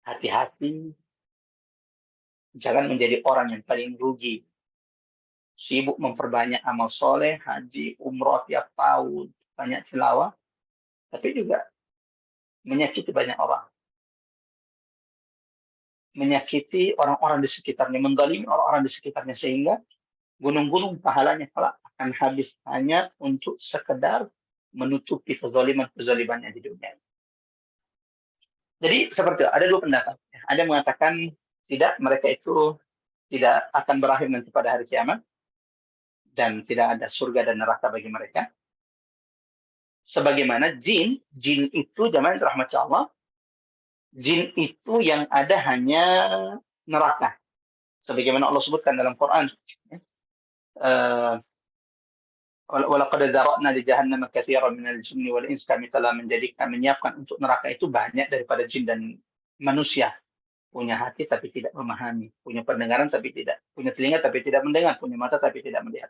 Hati-hati. Jangan menjadi orang yang paling rugi. Sibuk memperbanyak amal soleh, haji, umroh tiap tahun, banyak tilawah, tapi juga menyakiti banyak orang. Menyakiti orang-orang di sekitarnya, mendolimi orang-orang di sekitarnya, sehingga gunung-gunung pahalanya kelak akan habis hanya untuk sekedar menutupi kezaliman-kezalimannya di dunia. Jadi seperti itu, ada dua pendapat. Ada yang mengatakan tidak, mereka itu tidak akan berakhir nanti pada hari kiamat dan tidak ada surga dan neraka bagi mereka. Sebagaimana jin itu jamaah rahmat Allah, jin itu yang ada hanya neraka. Sebagaimana Allah sebutkan dalam Quran. Walaqad dzara'na li jahannam katsiran minal jinni wal insi, kami telah menyiapkan untuk neraka itu banyak daripada jin dan manusia. Punya hati tapi tidak memahami, punya pendengaran tapi tidak, punya telinga tapi tidak mendengar, punya mata tapi tidak melihat.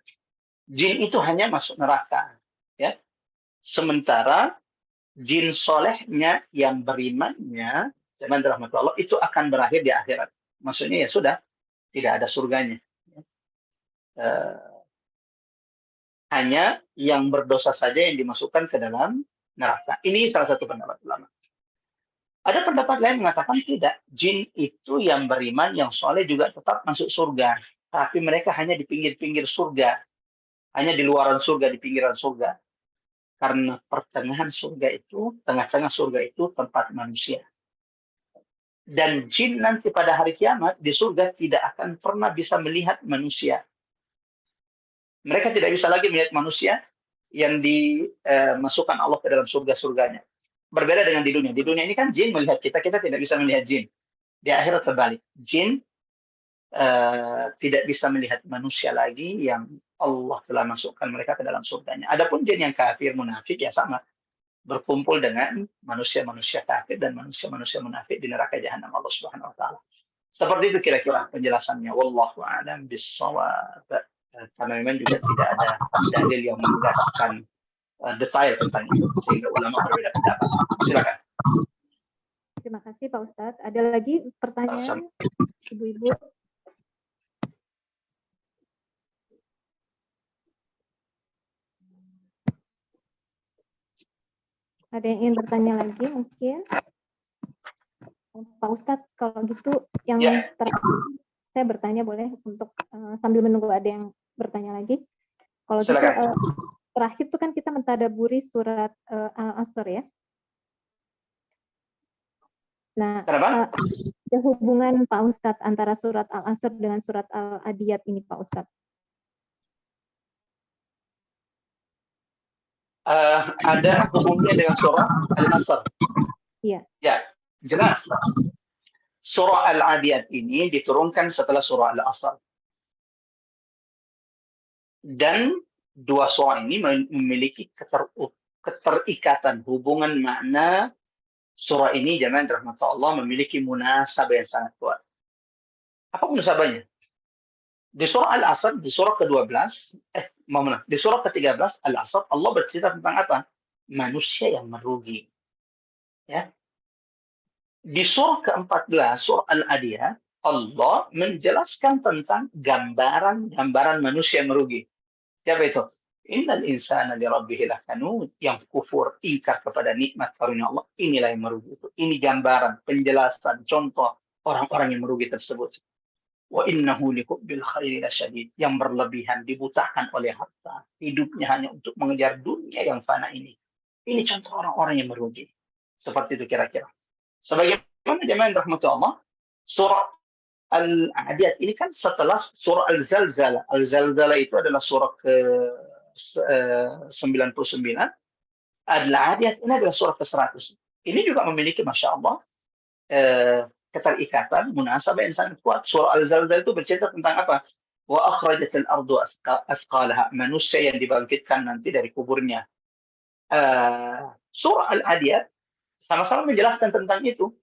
Jin itu hanya masuk neraka, ya. Sementara jin solehnya yang berimannya, zaman rahmatullah, itu akan berakhir di akhirat. Maksudnya ya sudah, tidak ada surganya. Hanya yang berdosa saja yang dimasukkan ke dalam neraka. Ini salah satu pendapat ulama. Ada pendapat lain mengatakan tidak. Jin itu yang beriman, yang soleh juga tetap masuk surga. Tapi mereka hanya di pinggir-pinggir surga. Hanya di luaran surga, di pinggiran surga. Karena pertengahan surga itu, tengah-tengah surga itu tempat manusia. Dan jin nanti pada hari kiamat di surga tidak akan pernah bisa melihat manusia. Mereka tidak bisa lagi melihat manusia yang dimasukkan Allah ke dalam surga-surganya. Berbeda dengan di dunia. Di dunia ini kan jin melihat kita, kita tidak bisa melihat jin. Di akhirat terbalik. Jin tidak bisa melihat manusia lagi yang Allah telah masukkan mereka ke dalam surganya. Adapun jin yang kafir, munafik, ya sama. Berkumpul dengan manusia-manusia kafir dan manusia-manusia munafik di neraka jahanam Allah Subhanahu wa taala. Seperti itu kira-kira penjelasannya. Wallahu a'lam bissawab. Karena memang juga tidak ada dalil yang menjelaskan detail tentang itu sehingga ulama berbeda pendapat. Silakan. Terima kasih Pak Ustadz. Ada lagi pertanyaan Ibu-ibu? Ada yang ingin bertanya lagi mungkin? Pak Ustadz, kalau gitu yang terakhir saya bertanya boleh untuk sambil menunggu ada yang bertanya lagi. Kalau gitu terakhir itu kan kita mentadaburi surat Al-Asr ya. Nah, ada hubungan Pak Ustadz antara surat Al-Asr dengan surat Al-Adiyat ini Pak Ustadz? Ada hubungannya dengan surah Al-Asr. Iya. Ya, jelas. Surah Al-Adiyat ini diturunkan setelah surah Al-Asr. Dan dua surah ini memiliki keterikatan hubungan makna. Surah ini jemaah rahmat Allah memiliki munasabah yang sangat kuat. Apa munasabahnya? Di surah Al-Asr, di surah ke-12, di surah ke-13 Al-Asr, Allah bercerita tentang apa? Manusia yang merugi. Ya. Di surah ke-14, surah Al-Adiyat, Allah menjelaskan tentang gambaran manusia yang merugi. Siapa itu? Innal insana li rabbih lakanud, yang kufur, ingkar kepada nikmat karunia Allah, inilah yang merugi itu. Ini gambaran, penjelasan, contoh orang-orang yang merugi tersebut. Wa innahu lihubbil khairi lasyadid, yang berlebihan, dibutakan oleh harta, hidupnya hanya untuk mengejar dunia yang fana ini. Ini contoh orang-orang yang merugi. Seperti itu kira-kira. Sebagaimana jemaah rahmati Allah, surah Al-Adiyat ini kan setelah surah Al-Zalzalah. Al-Zalzalah itu adalah surah ke-99. Al-Adiyat ini adalah surah ke-100. Ini juga memiliki, Masya Allah, keterikatan, munasabah yang sangat kuat. Surah Al-Zalzalah itu bercerita tentang apa? Wa akhrajatil ardu asqalaha, manusia yang dibangkitkan nanti dari kuburnya. Surah Al-Adiyat sama-sama menjelaskan tentang itu.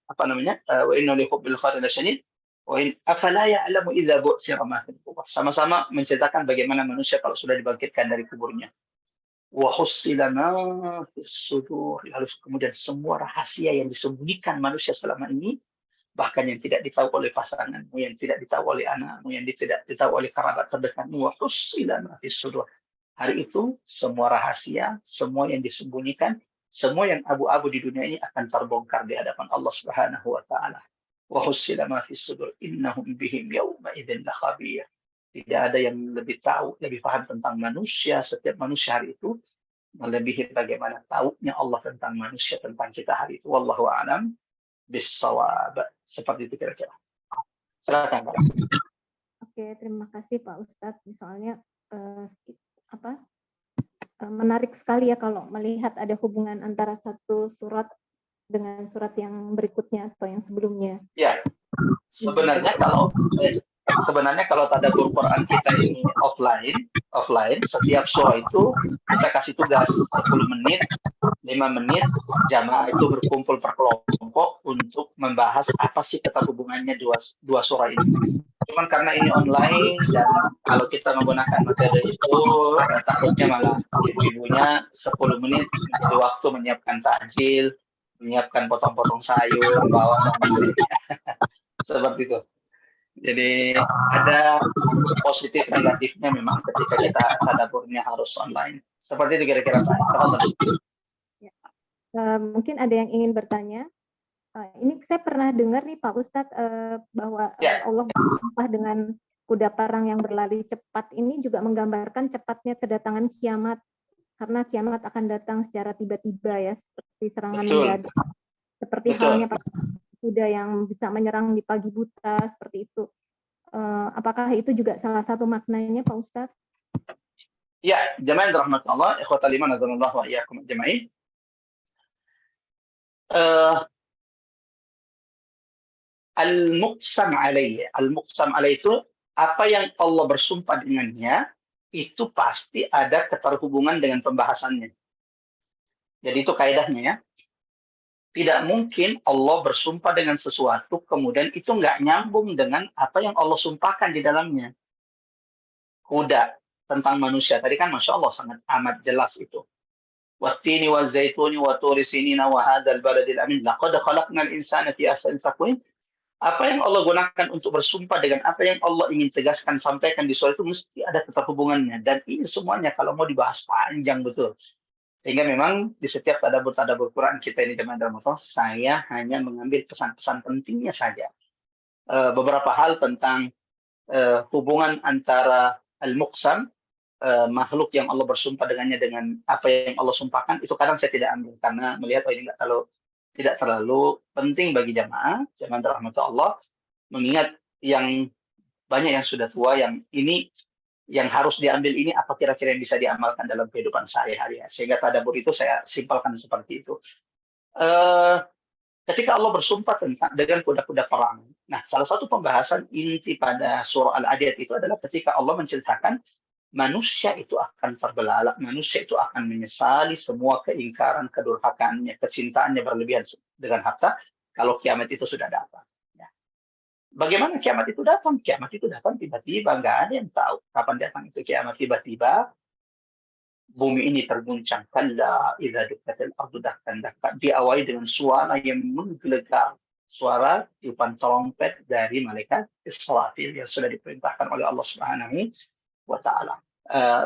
Apa namanya? Wa inna li hubbil khairi lasyadid wa in afala ya'lamu idza bu'thira ma fil qubur. Sama-sama menceritakan bagaimana manusia kalau sudah dibangkitkan dari kuburnya. Wa hussila ma fis sudur, lalu kemudian semua rahasia yang disembunyikan manusia selama ini, bahkan yang tidak ditahu oleh pasanganmu, yang tidak ditahu oleh anakmu, yang tidak ditahu oleh kerabat terdekatmu, wa hussila ma fis sudur. Hari itu semua rahasia, semua yang disembunyikan, semua yang abu-abu di dunia ini akan terbongkar di hadapan Allah Subhanahu wa taala. Wa hussila ma fis sudur innahum bihim yawma idzin lakhabir. Tidak ada yang lebih tahu, lebih paham tentang manusia, setiap manusia hari itu, melebihi bagaimana tahunya Allah tentang manusia, tentang kita hari itu. Wallahu a'lam bissawab. Seperti itu kira-kira. Silakan, Pak. Oke, terima kasih Pak Ustadz. Soalnya menarik sekali ya kalau melihat ada hubungan antara satu surat dengan surat yang berikutnya atau yang sebelumnya. Ya, sebenarnya kalau tadabbur Quran kita ini offline, setiap surah itu kita kasih tugas 10 menit, 5 menit, jamaah itu berkumpul per kelompok untuk membahas apa sih keterhubungannya dua surah ini. Cuman karena ini online dan kalau kita menggunakan materi itu, takutnya malah ibu-ibunya 10 menit menjadi waktu menyiapkan takjil, menyiapkan potong-potong sayur, bawang dan sebagainya. Seperti itu. Jadi ada positif negatifnya memang ketika kita tadabburnya harus online. Seperti itu kira-kira Pak. Mungkin ada yang ingin bertanya. Ini saya pernah dengar nih Pak Ustadz bahwa Allah bersumpah dengan kuda perang yang berlari cepat ini juga menggambarkan cepatnya kedatangan kiamat. Karena kiamat akan datang secara tiba-tiba ya, seperti serangan mendadak. Seperti halnya kuda yang bisa menyerang di pagi buta, seperti itu. Apakah itu juga salah satu maknanya, Pak Ustadz? Ya, jamaah rahmatullah, ikhwatal iman azanallahu wa iyyakum ajma'in. Al-muqsam alaih. Al-muqsam alaih itu apa yang Allah bersumpah dengannya, itu pasti ada keterhubungan dengan pembahasannya. Jadi itu kaidahnya ya. Tidak mungkin Allah bersumpah dengan sesuatu, kemudian itu nggak nyambung dengan apa yang Allah sumpahkan di dalamnya. Kuda tentang manusia. Tadi kan Masya Allah sangat amat jelas itu. Wattini wa zaituni wa turi sinina wa hadzal baladil amin. Laqad khalaqnal insana fi ahsani taqwim. Apa yang Allah gunakan untuk bersumpah dengan apa yang Allah ingin tegaskan, sampaikan di surah itu mesti ada keterhubungannya. Dan ini semuanya kalau mau dibahas panjang betul. Sehingga memang di setiap tadabbur Quran kita ini teman-teman, saya hanya mengambil pesan-pesan pentingnya saja. Beberapa hal tentang hubungan antara al-muqsam, makhluk yang Allah bersumpah dengannya dengan apa yang Allah sumpahkan, itu kadang saya tidak ambil karena melihat ini tidak terlalu penting bagi jamaah rahmat Allah, mengingat yang banyak yang sudah tua, yang ini yang harus diambil ini apa kira-kira yang bisa diamalkan dalam kehidupan sehari-hari. Sehingga tadabbur itu saya simpelkan seperti itu. Ketika Allah bersumpah dengan kuda-kuda perang. Nah, salah satu pembahasan inti pada surah Al-Adiyat itu adalah ketika Allah menceritakan manusia itu akan terbelalak, manusia itu akan menyesali semua keingkaran, kedurhakaannya, kecintaannya berlebihan dengan harta kalau kiamat itu sudah datang. Ya. Bagaimana kiamat itu datang? Kiamat itu datang tiba-tiba, nggak ada yang tahu kapan datang itu kiamat. Tiba-tiba bumi ini terguncang. Kalla idza dukkatil ardu dakkan dakka. Diawali dengan suara yang menggelegar, suara tiupan trompet dari malaikat Israfil yang sudah diperintahkan oleh Allah Subhanahu wa ta'ala.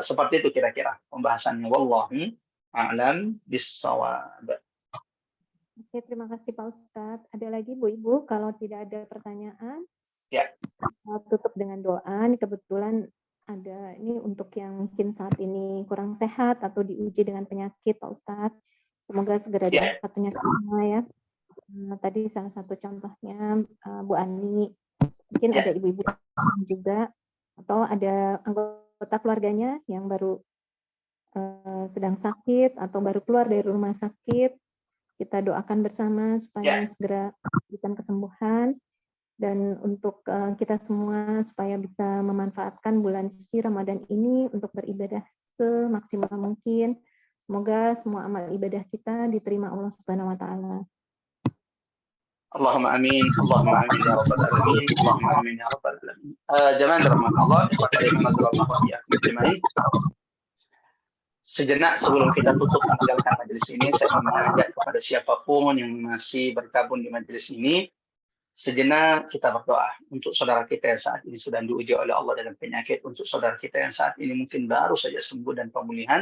Seperti itu kira-kira pembahasannya. Wallahu a'lam bis-shawab. Oke, terima kasih Pak Ustadz. Ada lagi Bu Ibu, kalau tidak ada pertanyaan, ya, tutup dengan doa. Ini kebetulan ada ini untuk yang mungkin saat ini kurang sehat atau diuji dengan penyakit Pak Ustadz. Semoga segera dapat penyakitnya ya. Tadi salah satu contohnya Bu Ani, mungkin ada ibu-ibu juga, atau ada anggota keluarganya yang baru sedang sakit atau baru keluar dari rumah sakit. Kita doakan bersama supaya segera diberikan kesembuhan, dan untuk kita semua supaya bisa memanfaatkan bulan suci Ramadan ini untuk beribadah semaksimal mungkin. Semoga semua amal ibadah kita diterima Allah Subhanahu wa taala. Allahumma amin, Allahumma amin ya rabbal alamin, Allahumma amin ya rabbal alamin. Jamaah rahmatullah, sejenak sebelum kita tutup meninggalkan majelis ini, saya mengajak kepada siapapun yang masih bergabung di majelis ini, sejenak kita berdoa untuk saudara kita yang saat ini sedang diuji oleh Allah dengan penyakit, untuk saudara kita yang saat ini mungkin baru saja sembuh dan pemulihan,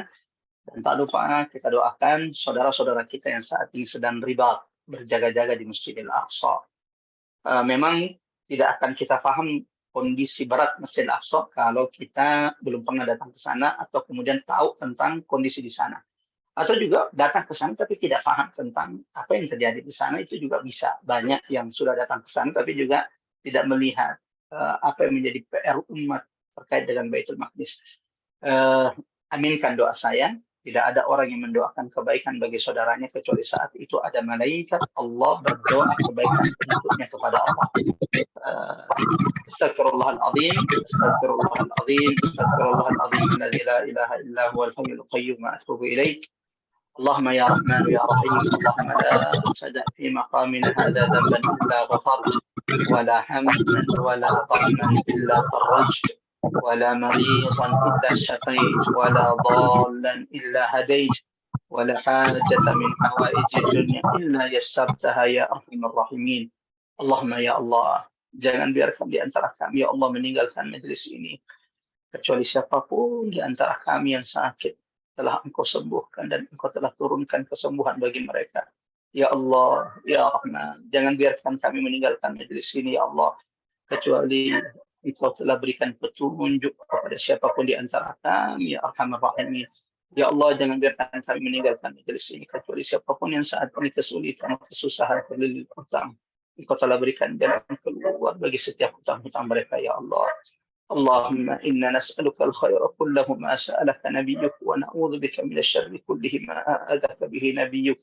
dan tak lupa kita doakan saudara-saudara kita yang saat ini sedang ribat, berjaga-jaga di Masjidil Aqsa. Memang tidak akan kita paham kondisi berat Masjidil Aqsa kalau kita belum pernah datang ke sana atau kemudian tahu tentang kondisi di sana. Atau juga datang ke sana tapi tidak paham tentang apa yang terjadi di sana, itu juga bisa. Banyak yang sudah datang ke sana tapi juga tidak melihat apa yang menjadi PR umat terkait dengan Baitul Maqdis. Aminkan doa saya. Tidak ada orang yang mendoakan kebaikan bagi saudaranya kecuali saat itu ada malaikat Allah berdoa kebaikan untuknya kepada Allah. Astaghfirullahaladzim, astaghfirullahaladzim, astaghfirullahaladzim, alladzi la ilaha illa huwal hayyul qayyum wa atubu ilaih. Allahumma ya Rahman ya Rahim, Allahumma la tada' fi maqamina hadha dhanban illa ghafarta, wa la hamdan wa la dhamman illa farajta, ولا مريضا إلا شفيت ولا ضالا إلا هديت ولا حاجة من حوائج الدنيا إلا يسرتها يا أرحم الراحمين. اللهم ya Allah, jangan biarkan di antara kami ya Allah meninggalkan majelis ini kecuali siapapun di antara kami yang sakit telah Engkau sembuhkan dan Engkau telah turunkan kesembuhan bagi mereka. Ya Allah, ya Rahman, jangan biarkan kami meninggalkan majelis ini ya Allah kecuali Engkau telah berikan petunjuk kepada siapapun di antara kami, ya Arhamar Rahimin. Ya Allah, jangan biarkan kami meninggalkan majelis ini kecuali siapapun yang saat ini kesulitan, kesusahan, terlilit utang. Engkau telah berikan jalan keluar bagi setiap hutang-hutang mereka, ya Allah. Allahumma inna nas'aluka al-khaira kullahu ma sa'alaka nabiyyuk wa na'udzubika minasyarri kullihi ma a'adzaka bihi nabiyyuk.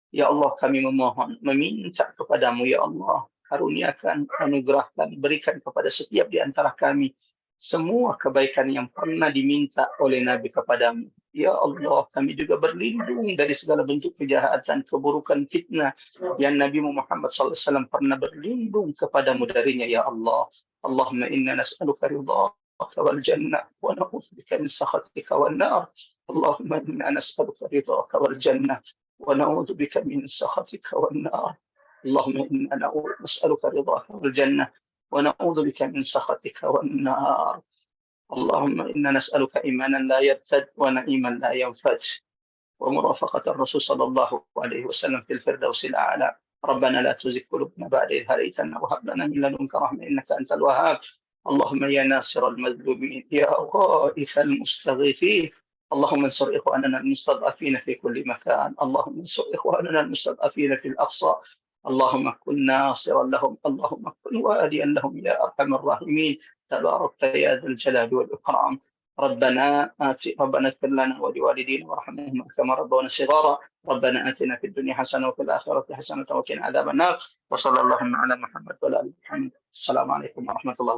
Ya Allah, kami memohon, meminta kepadamu, ya Allah, karuniakan, anugerahkan, berikan kepada setiap di antara kami semua kebaikan yang pernah diminta oleh Nabi kepadamu. Ya Allah, kami juga berlindung dari segala bentuk kejahatan, keburukan, fitnah yang Nabi Muhammad SAW pernah berlindung kepadamu darinya, ya Allah. Allahumma inna nas'aluka ridhaka wal jannah wa na'udzubika min sakhatika wan nar. Allahumma inna nas'aluka ridhaka wal jannah ونعوذ بك من سخطك والنار. اللهم إنا نسألك رضاك والجنة ونعوذ بك من سخطك والنار. اللهم إنا نسألك إيمانا لا يرتد ونعيما لا ينفد ومرافقة الرسول صلى الله عليه وسلم في الفردوس الأعلى. ربنا لا تزغ قلوبنا بعد إذ هديتنا وهب لنا من لدنك رحمة إنك أنت الوهاب. اللهم يا ناصر المظلومين يا غائث المستغيثين اللهم انصر إخواننا المستضعفين في كل مكان. اللهم انصر إخواننا المستضعفين في الأقصى. اللهم كن ناصرا لهم. اللهم كن واليا لهم يا أرحم الراحمين. تبارك يا ذا الجلال والإكرام. ربنا اغفر لنا ولوالدينا وارحمهما كما ربونا صغارا. ربنا آتنا في الدنيا حسنة وفي الآخرة حسنة وقنا عذاب النار. وصلى اللهم على محمد وعلى آله محمد. السلام عليكم ورحمة الله وبركاته.